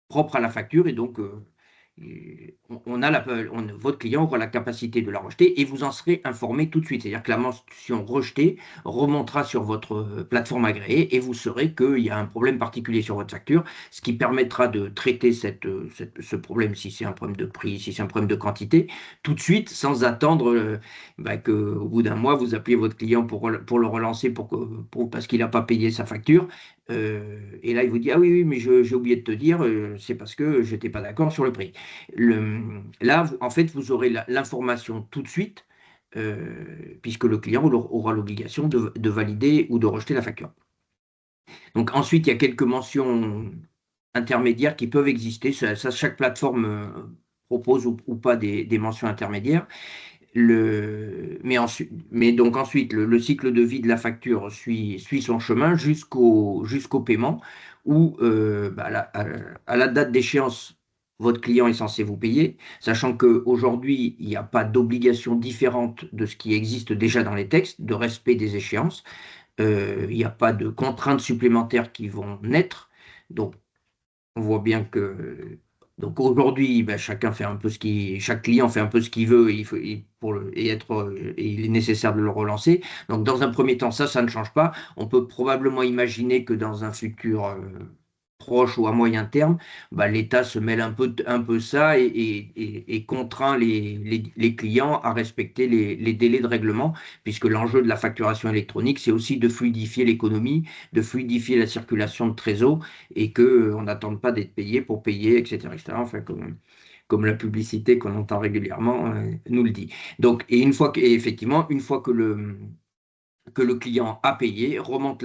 propre à la facture, et donc votre client aura la capacité de la rejeter et vous en serez informé tout de suite. C'est-à-dire que la mention rejetée remontera sur votre plateforme agréée et vous saurez qu'il y a un problème particulier sur votre facture, ce qui permettra de traiter ce problème, si c'est un problème de prix, si c'est un problème de quantité, tout de suite, sans attendre qu'au bout d'un mois, vous appuyez votre client pour le relancer parce qu'il n'a pas payé sa facture. Et là, il vous dit, ah oui, oui, mais j'ai oublié de te dire, c'est parce que je n'étais pas d'accord sur le prix. Là, en fait, vous aurez l'information tout de suite, puisque le client aura l'obligation de valider ou de rejeter la facture. Donc ensuite, il y a quelques mentions intermédiaires qui peuvent exister. Chaque plateforme propose ou pas des mentions intermédiaires. Mais donc ensuite, le cycle de vie de la facture suit son chemin jusqu'au paiement, où à la date d'échéance, votre client est censé vous payer, sachant qu'aujourd'hui, il n'y a pas d'obligation différente de ce qui existe déjà dans les textes, de respect des échéances. Il n'y a pas de contraintes supplémentaires qui vont naître. Donc, on voit bien que Donc aujourd'hui, ben, chaque client fait un peu ce qu'il veut, et il est nécessaire de le relancer. Donc dans un premier temps, ça ne change pas. On peut probablement imaginer que dans un futur proche ou à moyen terme, bah, l'État se mêle un peu ça et contraint les clients à respecter les délais de règlement, puisque l'enjeu de la facturation électronique, c'est aussi de fluidifier l'économie, de fluidifier la circulation de trésor et qu'on n'attende pas d'être payé pour payer, etc., etc. Enfin, comme la publicité qu'on entend régulièrement nous le dit. Donc, et effectivement, une fois que le client a payé, remonte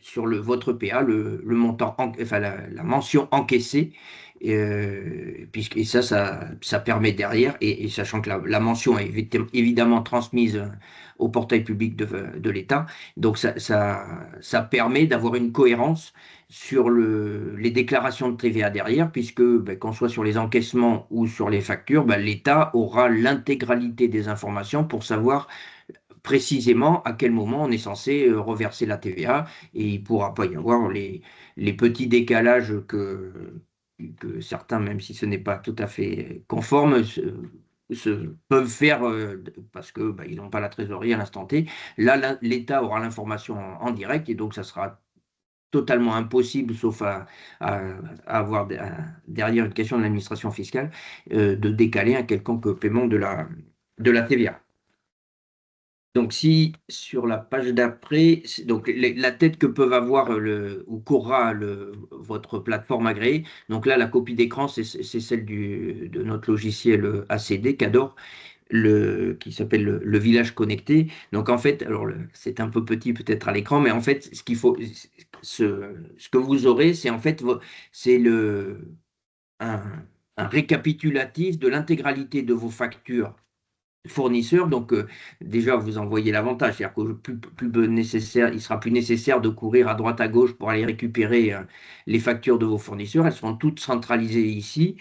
sur votre PA le montant, enfin la mention encaissée, et ça permet derrière, et sachant que la mention est évidemment transmise au portail public de l'État, donc ça permet d'avoir une cohérence sur les déclarations de TVA derrière, puisque ben, qu'on soit sur les encaissements ou sur les factures, ben, l'État aura l'intégralité des informations pour savoir précisément à quel moment on est censé reverser la TVA, et il ne pourra pas y avoir les petits décalages que certains, même si ce n'est pas tout à fait conforme, peuvent faire parce que bah, ils n'ont pas la trésorerie à l'instant T. Là, l'État aura l'information en direct, et donc ça sera totalement impossible, sauf à- à avoir derrière une question de l'administration fiscale, de décaler un quelconque paiement de la TVA. Donc, si sur la page d'après, donc la tête que peuvent avoir ou qu'aura votre plateforme agréée, donc là, la copie d'écran, c'est celle de notre logiciel ACD, Cador, qui s'appelle le village connecté. Donc, en fait, alors c'est un peu petit peut-être à l'écran, mais en fait, ce que vous aurez, c'est en fait, c'est un, un récapitulatif de l'intégralité de vos factures fournisseur. Donc, déjà, vous envoyez l'avantage, c'est-à-dire que nécessaire, il sera plus nécessaire de courir à droite à gauche pour aller récupérer les factures de vos fournisseurs. Elles seront toutes centralisées ici.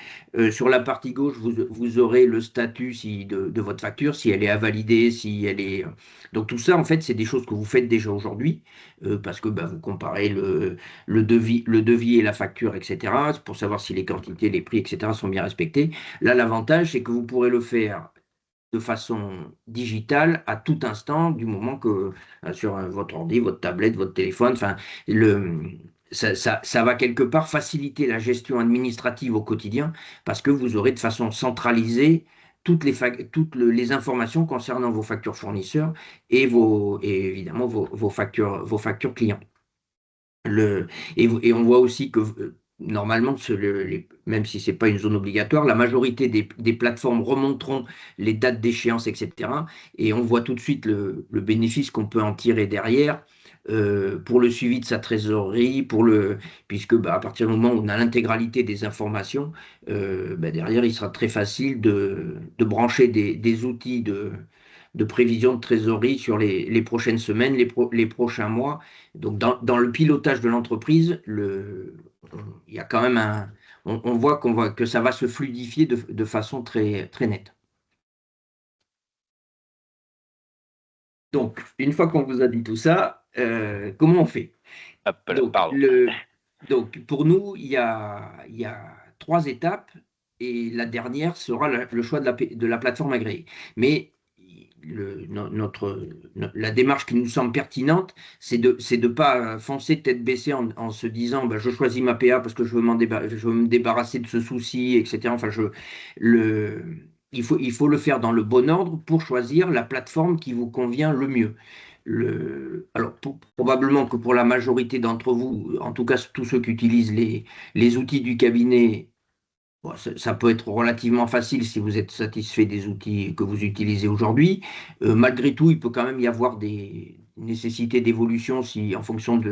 Sur la partie gauche, vous aurez le statut de votre facture, si elle est à valider, si elle est. Donc, tout ça, en fait, c'est des choses que vous faites déjà aujourd'hui, parce que bah, vous comparez le devis et la facture, etc., pour savoir si les quantités, les prix, etc., sont bien respectés. Là, l'avantage, c'est que vous pourrez le faire de façon digitale à tout instant, du moment que sur votre ordi, votre tablette, votre téléphone, enfin, le, ça va quelque part faciliter la gestion administrative au quotidien, parce que vous aurez de façon centralisée toutes les informations concernant vos factures fournisseurs et évidemment vos factures clients. Le, et on voit aussi que normalement, même si ce n'est pas une zone obligatoire, la majorité des plateformes remonteront les dates d'échéance, etc. Et on voit tout de suite le bénéfice qu'on peut en tirer derrière pour le suivi de sa trésorerie, puisque bah, à partir du moment où on a l'intégralité des informations, bah, derrière, il sera très facile de brancher des outils de prévision de trésorerie sur les prochaines semaines, les prochains mois. Donc, dans le pilotage de l'entreprise, il y a quand même on voit que ça va se fluidifier de façon très, très nette. Donc, une fois qu'on vous a dit tout ça, comment on fait? Hop là, Donc, pardon. pour nous, il y a trois étapes, et la dernière sera le choix de la plateforme agréée. Mais la démarche qui nous semble pertinente, c'est de pas foncer tête baissée en se disant bah, je choisis ma PA parce que je veux me débarrasser de ce souci, etc. Enfin, il faut le faire dans le bon ordre pour choisir la plateforme qui vous convient le mieux. Alors, probablement que pour la majorité d'entre vous, en tout cas tous ceux qui utilisent les outils du cabinet, bon, ça peut être relativement facile si vous êtes satisfait des outils que vous utilisez aujourd'hui. Malgré tout, il peut quand même y avoir des nécessités d'évolution en fonction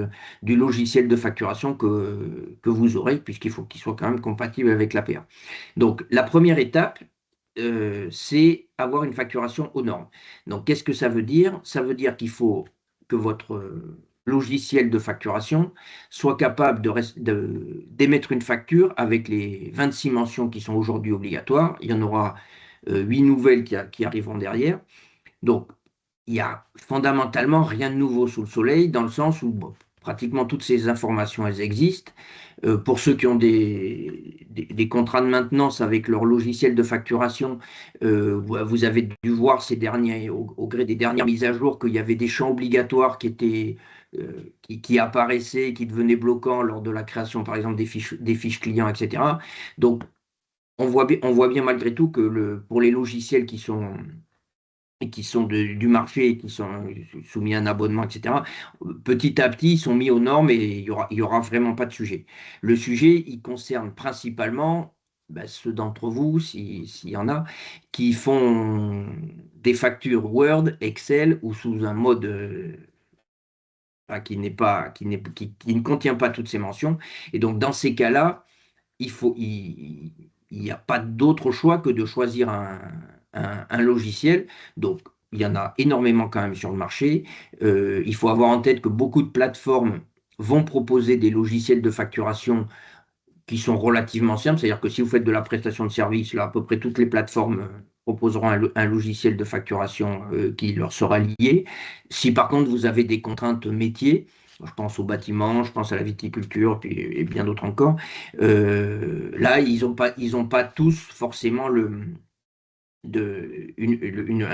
du logiciel de facturation que vous aurez, puisqu'il faut qu'il soit quand même compatible avec l'APA. Donc, la première étape, c'est avoir une facturation aux normes. Donc, qu'est-ce que ça veut dire? Ça veut dire qu'il faut que votre logiciel de facturation soit capable d'émettre une facture avec les 26 mentions qui sont aujourd'hui obligatoires. Il y en aura 8 nouvelles qui arriveront derrière. Donc, il n'y a fondamentalement rien de nouveau sous le soleil, dans le sens où bon, pratiquement toutes ces informations, elles existent. Pour ceux qui ont des contrats de maintenance avec leur logiciel de facturation, vous avez dû voir au gré des dernières mises à jour, qu'il y avait des champs obligatoires qui apparaissaient, qui devenaient bloquants lors de la création, par exemple, des fiches clients, etc. Donc, on voit bien malgré tout que pour les logiciels qui sont du marché et qui sont soumis à un abonnement, etc., petit à petit, ils sont mis aux normes et il y aura vraiment pas de sujet. Le sujet, il concerne principalement ceux d'entre vous, s'il y en a, qui font des factures Word, Excel ou sous un mode qui ne contient pas toutes ces mentions. Et donc, dans ces cas-là, il n'y a pas d'autre choix que de choisir un logiciel. Donc, il y en a énormément quand même sur le marché. Il faut avoir en tête que beaucoup de plateformes vont proposer des logiciels de facturation qui sont relativement simples. C'est-à-dire que si vous faites de la prestation de service, là, à peu près toutes les plateformes proposeront un logiciel de facturation qui leur sera lié. Si par contre vous avez des contraintes métiers, je pense au bâtiment, je pense à la viticulture et bien d'autres encore, là, ils ont pas tous forcément un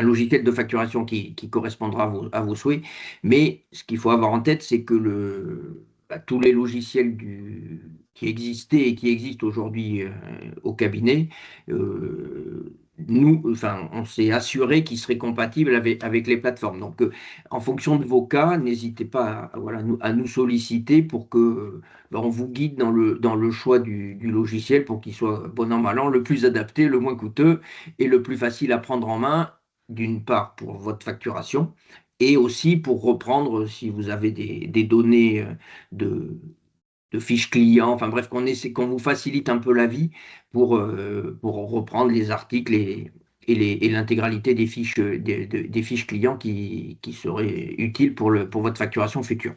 logiciel de facturation qui correspondra à vos souhaits. Mais ce qu'il faut avoir en tête, c'est que tous les logiciels qui existaient et qui existent aujourd'hui au cabinet, enfin, on s'est assuré qu'ils seraient compatibles avec les plateformes. Donc, en fonction de vos cas, n'hésitez pas à nous solliciter pour que on vous guide dans le choix du logiciel pour qu'il soit, bon an, mal an, le plus adapté, le moins coûteux et le plus facile à prendre en main, d'une part pour votre facturation, et aussi pour reprendre, si vous avez des données de, de fiches clients, enfin bref, qu'on vous facilite un peu la vie pour reprendre les articles et l'intégralité des fiches, des fiches clients qui seraient utiles pour votre facturation future.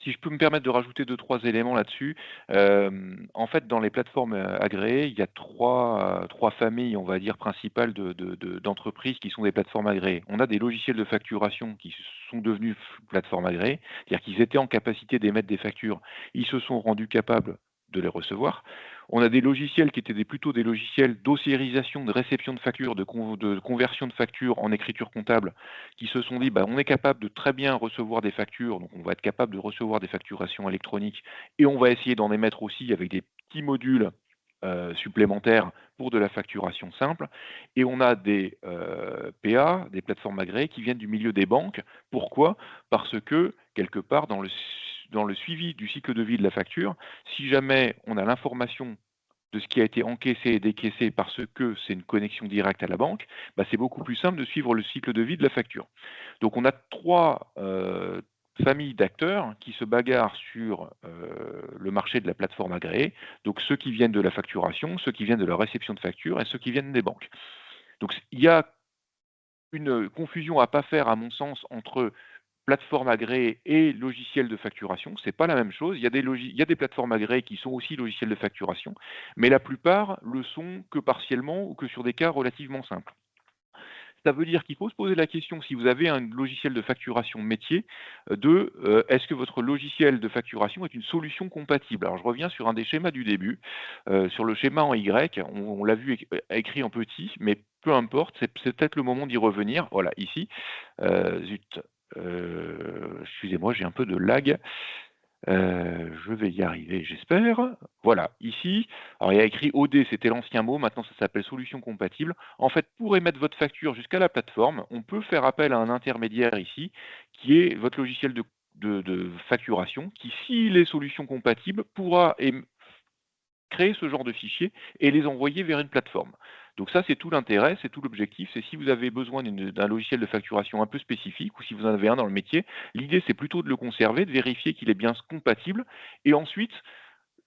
Si je peux me permettre de rajouter deux trois éléments là-dessus, en fait, dans les plateformes, agréées, il y a trois familles, on va dire, principales d'entreprises qui sont des plateformes agréées. On a des logiciels de facturation qui sont devenus plateformes agréées, c'est-à-dire qu'ils étaient en capacité d'émettre des factures, ils se sont rendus capables de les recevoir. On a des logiciels qui étaient plutôt des logiciels d'ossérisation, de réception de factures, de conversion de factures en écriture comptable, qui se sont dit, bah, on est capable de très bien recevoir des factures, donc on va être capable de recevoir des facturations électroniques, et on va essayer d'en émettre aussi avec des petits modules supplémentaires pour de la facturation simple. Et on a des PA, des plateformes agréées, qui viennent du milieu des banques. Pourquoi? Parce que, quelque part, dans le suivi du cycle de vie de la facture, si jamais on a l'information de ce qui a été encaissé et décaissé parce que c'est une connexion directe à la banque, bah, c'est beaucoup plus simple de suivre le cycle de vie de la facture. Donc on a trois familles d'acteurs qui se bagarrent sur le marché de la plateforme agréée, donc ceux qui viennent de la facturation, ceux qui viennent de la réception de factures et ceux qui viennent des banques. Donc il y a une confusion à pas faire, à mon sens, entre plateforme agréée et logiciel de facturation. C'est pas la même chose. Il y a des plateformes agréées qui sont aussi logiciels de facturation, mais la plupart le sont que partiellement ou que sur des cas relativement simples. Ça veut dire qu'il faut se poser la question, si vous avez un logiciel de facturation métier, est-ce que votre logiciel de facturation est une solution compatible? Alors je reviens sur un des schémas du début, sur le schéma en Y, on l'a vu écrit en petit, mais peu importe, c'est peut-être le moment d'y revenir. Voilà, ici, zut, excusez-moi, j'ai un peu de lag. Je vais y arriver, j'espère. Voilà, ici, alors il y a écrit OD, c'était l'ancien mot, maintenant ça s'appelle solution compatible. En fait, pour émettre votre facture jusqu'à la plateforme, on peut faire appel à un intermédiaire ici, qui est votre logiciel de facturation, qui, s'il est solution compatible, pourra créer ce genre de fichiers et les envoyer vers une plateforme. Donc ça, c'est tout l'intérêt, c'est tout l'objectif. C'est si vous avez besoin d'un logiciel de facturation un peu spécifique ou si vous en avez un dans le métier, l'idée, c'est plutôt de le conserver, de vérifier qu'il est bien compatible. Et ensuite,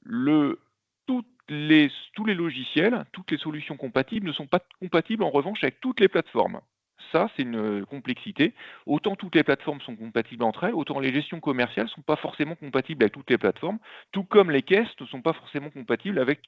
le, tous les logiciels, toutes les solutions compatibles ne sont pas compatibles en revanche avec toutes les plateformes. Ça, c'est une complexité. Autant toutes les plateformes sont compatibles entre elles, autant les gestions commerciales ne sont pas forcément compatibles avec toutes les plateformes, tout comme les caisses ne sont pas forcément compatibles avec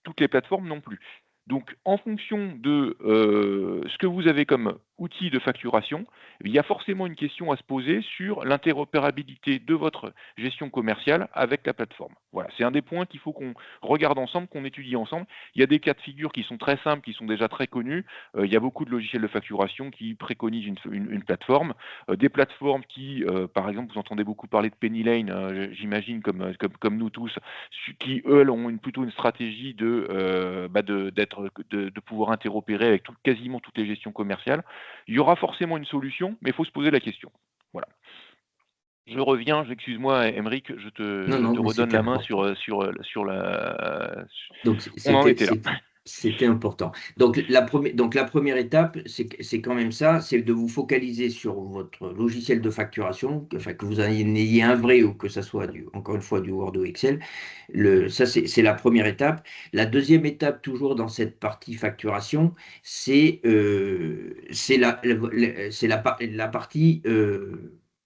toutes les plateformes non plus. Donc, en fonction de ce que vous avez comme outil de facturation, il y a forcément une question à se poser sur l'interopérabilité de votre gestion commerciale avec la plateforme. Voilà, c'est un des points qu'il faut qu'on regarde ensemble, qu'on étudie ensemble. Il y a des cas de figure qui sont très simples, qui sont déjà très connus. Il y a beaucoup de logiciels de facturation qui préconisent une plateforme. Des plateformes qui, par exemple, vous entendez beaucoup parler de Penny Lane, j'imagine, comme nous tous, qui, eux, ont plutôt une stratégie de pouvoir interopérer avec quasiment toutes les gestions commerciales. Il y aura forcément une solution, mais il faut se poser la question. Voilà. Je reviens, excuse-moi, Émeric, Non, je non, te mais redonne c'était la main important. sur la. Donc, On en était là. c'était important. Donc, la première étape, c'est quand même ça, c'est de vous focaliser sur votre logiciel de facturation, enfin, que vous en ayez un vrai ou que ça soit, encore une fois, du Word ou Excel. Ça, c'est la première étape. La deuxième étape, toujours dans cette partie facturation, c'est la partie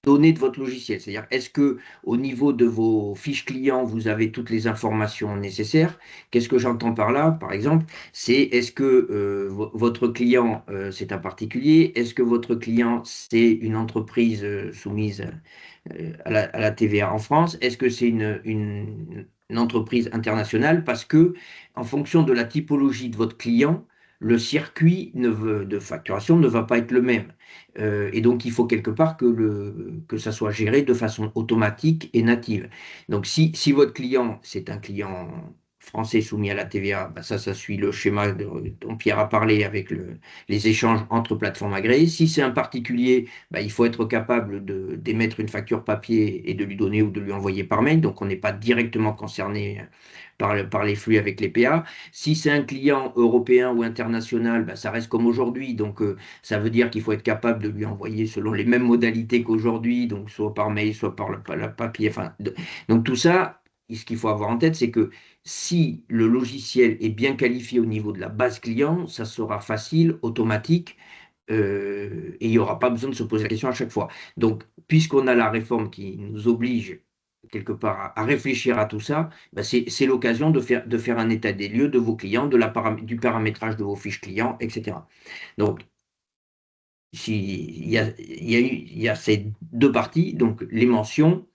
données de votre logiciel. C'est-à-dire, est-ce que au niveau de vos fiches clients, vous avez toutes les informations nécessaires? Qu'est-ce que j'entends par là, par exemple? C'est est-ce que votre client, c'est un particulier? Est-ce que votre client, c'est une entreprise soumise à la TVA en France? Est-ce que c'est une entreprise internationale? Parce que, en fonction de la typologie de votre client, le circuit de facturation ne va pas être le même. Et donc, il faut quelque part que ça soit géré de façon automatique et native. Donc, si votre client, c'est un client français soumis à la TVA, bah ça suit le schéma dont Pierre a parlé avec les échanges entre plateformes agréées. Si c'est un particulier, bah, il faut être capable d'émettre une facture papier et de lui donner ou de lui envoyer par mail. Donc, on n'est pas directement concerné par les flux avec les PA. Si c'est un client européen ou international, bah, ça reste comme aujourd'hui. Donc, ça veut dire qu'il faut être capable de lui envoyer selon les mêmes modalités qu'aujourd'hui, donc soit par mail, soit par le papier. Enfin, donc, tout ça, ce qu'il faut avoir en tête, c'est que si le logiciel est bien qualifié au niveau de la base client, ça sera facile, automatique, et il n'y aura pas besoin de se poser la question à chaque fois. Donc, puisqu'on a la réforme qui nous oblige quelque part à réfléchir à tout ça, ben c'est l'occasion de faire un état des lieux de vos clients, du paramétrage de vos fiches clients, etc. Donc, il y a ces deux parties, donc les mentions,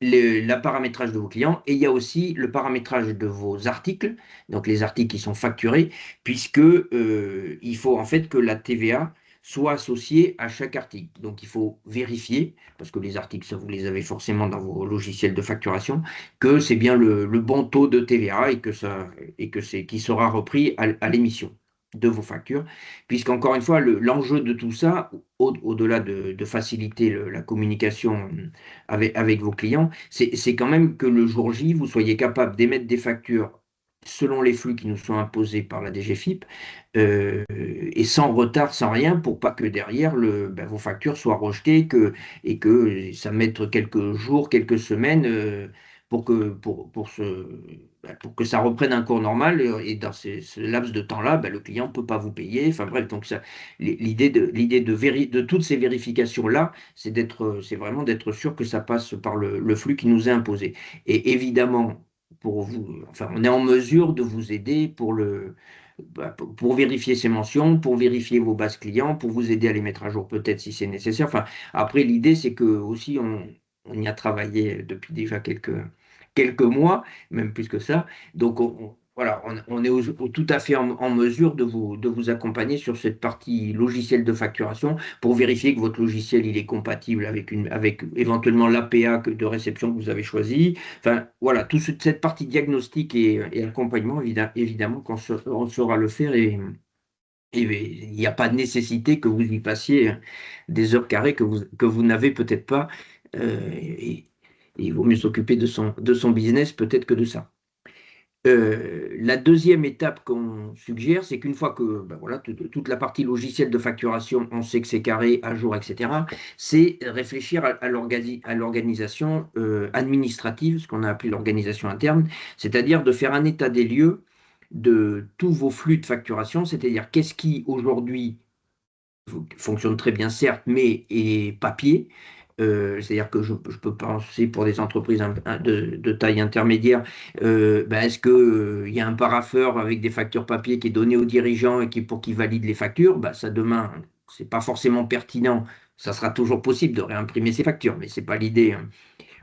le paramétrage de vos clients, et il y a aussi le paramétrage de vos articles, donc les articles qui sont facturés, puisque il faut en fait que la TVA soit associée à chaque article. Donc il faut vérifier, parce que les articles, ça vous les avez forcément dans vos logiciels de facturation, que c'est bien le bon taux de TVA qui sera repris à l'émission de vos factures, puisqu'encore une fois, l'enjeu de tout ça, au-delà de faciliter la communication avec vos clients, c'est quand même que le jour J, vous soyez capable d'émettre des factures selon les flux qui nous sont imposés par la DGFiP, et sans retard, sans rien, pour pas que derrière vos factures soient rejetées et que ça mette quelques jours, quelques semaines pour que ça reprenne un cours normal. Et dans ce laps de temps-là, le client ne peut pas vous payer. Enfin bref, donc l'idée de toutes ces vérifications-là, c'est vraiment d'être sûr que ça passe par le flux qui nous est imposé. Et évidemment, pour vous, enfin, on est en mesure de vous aider pour vérifier ces mentions, pour vérifier vos bases clients, pour vous aider à les mettre à jour peut-être si c'est nécessaire. Enfin, après, l'idée, c'est que aussi on y a travaillé depuis déjà quelques mois, même plus que ça. Donc, voilà, on est tout à fait en mesure de vous accompagner sur cette partie logiciel de facturation pour vérifier que votre logiciel il est compatible avec éventuellement l'APA de réception que vous avez choisi. Enfin, voilà, toute cette partie diagnostic et accompagnement, évidemment qu'on saura le faire, et il n'y a pas de nécessité que vous y passiez des heures carrées que vous n'avez peut-être pas. Et il vaut mieux s'occuper de son business peut-être que de ça. La deuxième étape qu'on suggère, c'est qu'une fois que voilà, toute la partie logicielle de facturation, on sait que c'est carré, à jour, etc., c'est réfléchir à l'organisation administrative, ce qu'on a appelé l'organisation interne, c'est-à-dire de faire un état des lieux de tous vos flux de facturation, c'est-à-dire qu'est-ce qui aujourd'hui fonctionne très bien, certes, mais est papier. C'est-à-dire que je peux penser pour des entreprises de taille intermédiaire, est-ce qu'il y a un parapheur avec des factures papier qui est donné aux dirigeants et pour qu'ils valident les factures? Ça demain, c'est pas forcément pertinent. Ça sera toujours possible de réimprimer ces factures, mais c'est pas l'idée, hein,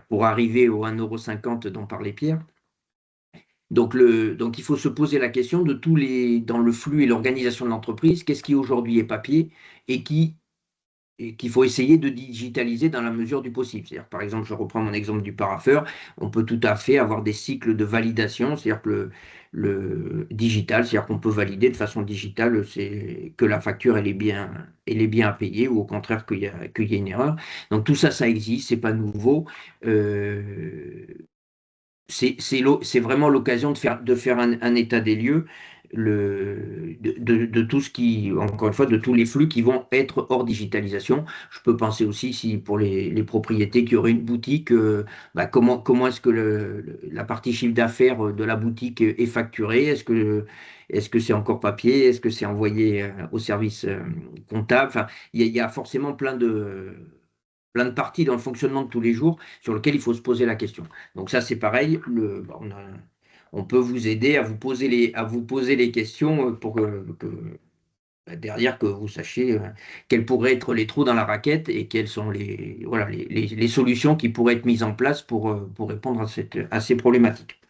pour arriver au 1,50 € dont parlait Pierre. Donc il faut se poser la question de dans le flux et l'organisation de l'entreprise, qu'est-ce qui aujourd'hui est papier et qu'il faut essayer de digitaliser dans la mesure du possible. C'est-à-dire, par exemple, je reprends mon exemple du parapheur, on peut tout à fait avoir des cycles de validation, c'est-à-dire que le digital, c'est-à-dire qu'on peut valider de façon digitale que la facture elle est bien à payer, ou au contraire qu'il y a une erreur. Donc tout ça, ça existe, c'est pas nouveau. Euh, c'est vraiment l'occasion de faire un état des lieux, de tout ce qui, encore une fois, de tous les flux qui vont être hors digitalisation. Je peux penser aussi, si pour les propriétés qui auraient une boutique, comment est-ce que la partie chiffre d'affaires de la boutique est facturée? Est-ce que c'est encore papier? Est-ce que c'est envoyé au service comptable? Enfin, il y a forcément plein de parties dans le fonctionnement de tous les jours sur lesquelles il faut se poser la question. Donc ça, c'est pareil. On peut vous aider à vous poser les questions pour derrière que vous sachiez quels pourraient être les trous dans la raquette et quelles sont voilà, les solutions qui pourraient être mises en place pour répondre à ces problématiques.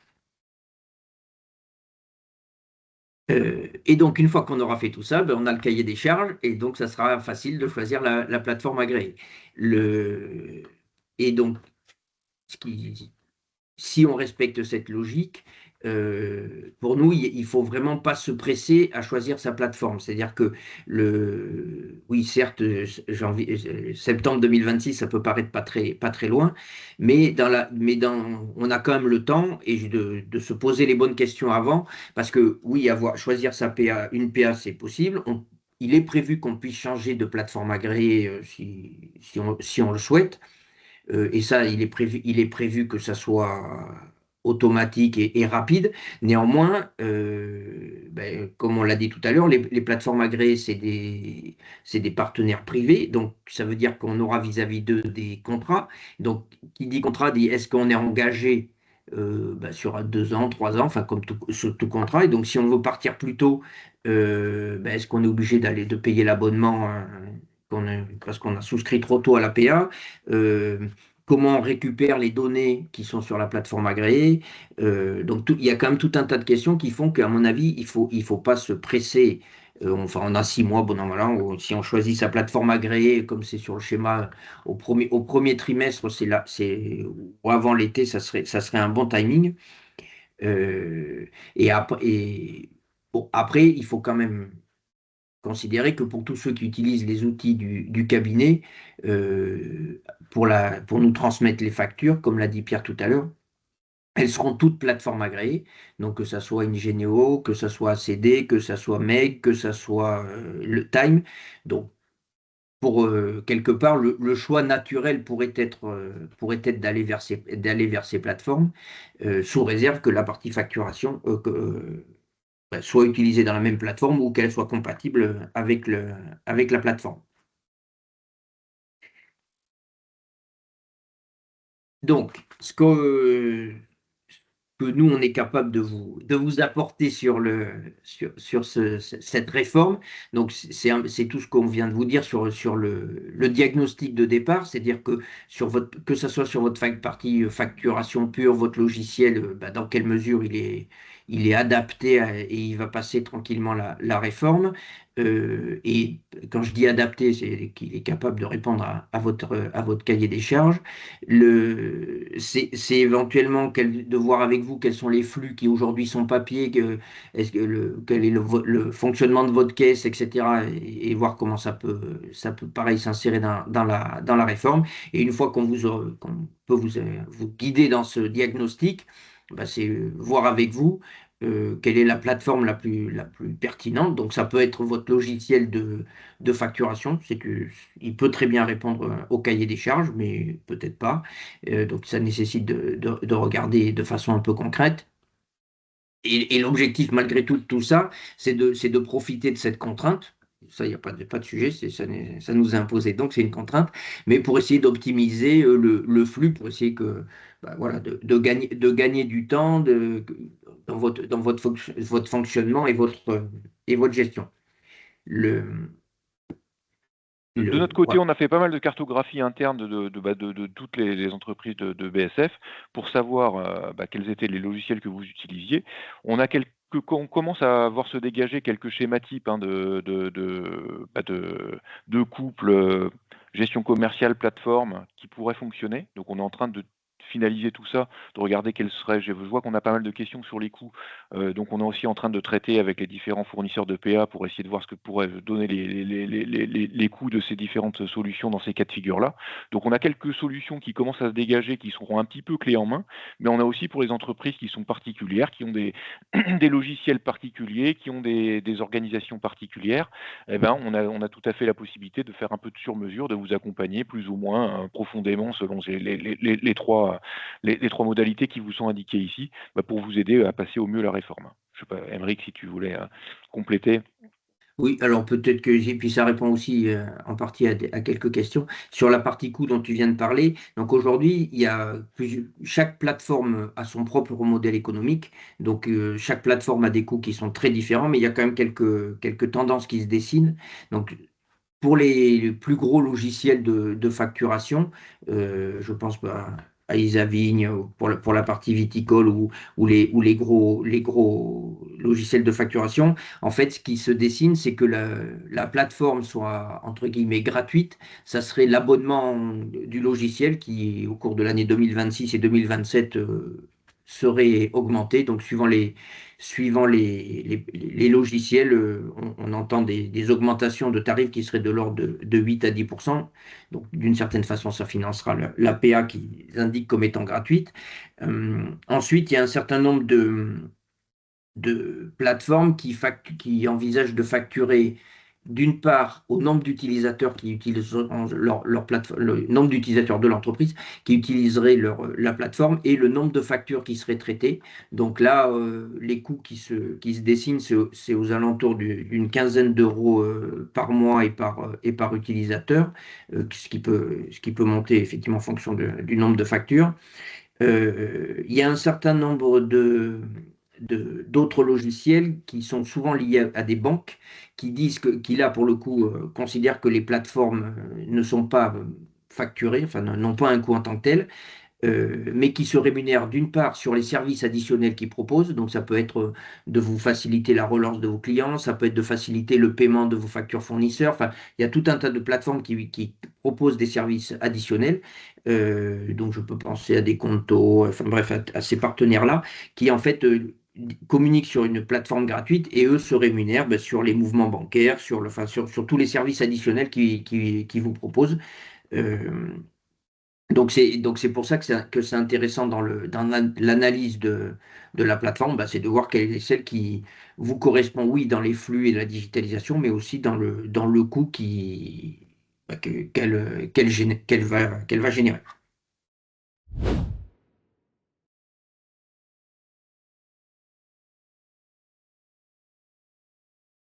Et donc, une fois qu'on aura fait tout ça, on a le cahier des charges et donc ça sera facile de choisir la plateforme agréée. Et donc, ce qui, si on respecte cette logique, pour nous, il faut vraiment pas se presser à choisir sa plateforme. C'est-à-dire que oui, certes, septembre 2026, ça peut paraître pas très loin, on a quand même le temps de se poser les bonnes questions avant, parce que oui, choisir sa PA, une PA, c'est possible. Il est prévu qu'on puisse changer de plateforme agréée si on le souhaite. Et ça, il est prévu que ça soit automatique et rapide. Néanmoins, comme on l'a dit tout à l'heure, les plateformes agréées, c'est des partenaires privés. Donc, ça veut dire qu'on aura vis-à-vis d'eux des contrats. Donc, qui dit contrat dit est-ce qu'on est engagé sur 2 ans, 3 ans, enfin, comme sur tout contrat. Et donc, si on veut partir plus tôt, est-ce qu'on est obligé de payer l'abonnement, hein, parce qu'on a souscrit trop tôt à la PA? euh, Comment on récupère les données qui sont sur la plateforme agréée. Donc il y a quand même tout un tas de questions qui font qu'à mon avis, il faut pas se presser. Enfin, on a 6 mois, bon, non, voilà, si on choisit sa plateforme agréée, comme c'est sur le schéma, au premier trimestre, ou avant l'été, ça serait un bon timing. Bon, après, il faut quand même considérer que pour tous ceux qui utilisent les outils du cabinet, pour nous transmettre les factures, comme l'a dit Pierre tout à l'heure, elles seront toutes plateformes agréées, donc que ça soit Ingenio, que ça soit ACD, que ça soit Meg, que ça soit le Time. Donc, pour quelque part, le choix naturel pourrait être d'aller vers ces plateformes, sous réserve que la partie facturation soit utilisée dans la même plateforme ou qu'elle soit compatible avec la plateforme. Donc, que nous, on est capable de vous apporter sur cette réforme. Donc, c'est tout ce qu'on vient de vous dire sur le diagnostic de départ, c'est-à-dire que que ce soit sur votre partie facturation pure, votre logiciel, dans quelle mesure il est adapté et il va passer tranquillement la réforme. Et quand je dis adapté, c'est qu'il est capable de répondre à votre cahier des charges. C'est éventuellement de voir avec vous quels sont les flux qui aujourd'hui sont papier, quel est le fonctionnement de votre caisse, etc. Et voir comment ça peut pareil s'insérer dans la réforme. Et une fois qu'on peut vous guider dans ce diagnostic, c'est voir avec vous quelle est la plateforme la plus pertinente. Donc ça peut être votre logiciel de facturation. Il peut très bien répondre au cahier des charges, mais peut-être pas. Donc ça nécessite de regarder de façon un peu concrète. Et l'objectif, malgré tout, de tout ça, c'est de profiter de cette contrainte Ça, il n'y a pas de sujet, ça nous est imposé, donc c'est une contrainte. Mais pour essayer d'optimiser le flux, pour essayer voilà, de gagner du temps dans votre fonctionnement et votre gestion. Le, De notre côté, voilà. on a fait pas mal de cartographie interne de toutes les entreprises de BSF pour savoir quels étaient les logiciels que vous utilisiez. On commence à voir se dégager quelques schémas types hein, de couples, gestion commerciale, plateforme, qui pourraient fonctionner. Donc on est en train de finaliser tout ça, de regarder quels seraient. Je vois qu'on a pas mal de questions sur les coûts. Donc on est aussi en train de traiter avec les différents fournisseurs de PA pour essayer de voir ce que pourraient donner les coûts de ces différentes solutions dans ces cas de figure-là. Donc on a quelques solutions qui commencent à se dégager, qui seront un petit peu clés en main, mais on a aussi pour les entreprises qui sont particulières, qui ont des logiciels particuliers, qui ont des organisations particulières, eh ben, on a tout à fait la possibilité de faire un peu de sur-mesure, de vous accompagner plus ou moins profondément selon les trois modalités qui vous sont indiquées ici, pour vous aider à passer au mieux la réforme. Je sais pas, Aymeric, si tu voulais compléter. Oui, alors peut-être que puis ça répond aussi en partie à quelques questions sur la partie coût dont tu viens de parler. Donc aujourd'hui, chaque plateforme a son propre modèle économique. Donc chaque plateforme a des coûts qui sont très différents, mais il y a quand même quelques tendances qui se dessinent. Donc pour les plus gros logiciels de facturation, je pense à Isavigne pour la partie viticole ou les gros logiciels de facturation. En fait, ce qui se dessine, c'est que la plateforme soit entre guillemets gratuite. Ça serait l'abonnement du logiciel qui, au cours de l'année 2026 et 2027, serait augmenté. Donc, suivant les logiciels, on entend des augmentations de tarifs qui seraient de l'ordre de 8 à 10%. Donc, d'une certaine façon, ça financera l'APA qui indique comme étant gratuite. Ensuite, il y a un certain nombre de plateformes qui envisagent de facturer d'une part au nombre d'utilisateurs qui utilisent leur plateforme, le nombre d'utilisateurs de l'entreprise qui utiliseraient la plateforme et le nombre de factures qui seraient traitées. Donc là, les coûts qui se dessinent, c'est aux alentours d'une quinzaine d'euros par mois et par utilisateur, ce qui peut monter effectivement en fonction du nombre de factures. Il y a un certain nombre d'autres logiciels qui sont souvent liés à des banques qui là, pour le coup, considèrent que les plateformes ne sont pas facturées, enfin, n'ont pas un coût en tant que tel, mais qui se rémunèrent d'une part sur les services additionnels qu'ils proposent. Donc, ça peut être de vous faciliter la relance de vos clients, ça peut être de faciliter le paiement de vos factures fournisseurs. Enfin, il y a tout un tas de plateformes qui proposent des services additionnels. Donc, je peux penser à des Conto, enfin bref, à ces partenaires-là, qui en fait communiquent sur une plateforme gratuite et eux se rémunèrent sur les mouvements bancaires, enfin, sur tous les services additionnels qu'ils vous proposent. Euh, donc c'est pour ça que c'est intéressant dans l'analyse de la plateforme, c'est de voir quelle est celle qui vous correspond, oui, dans les flux et la digitalisation, mais aussi dans le coût qu'elle va générer.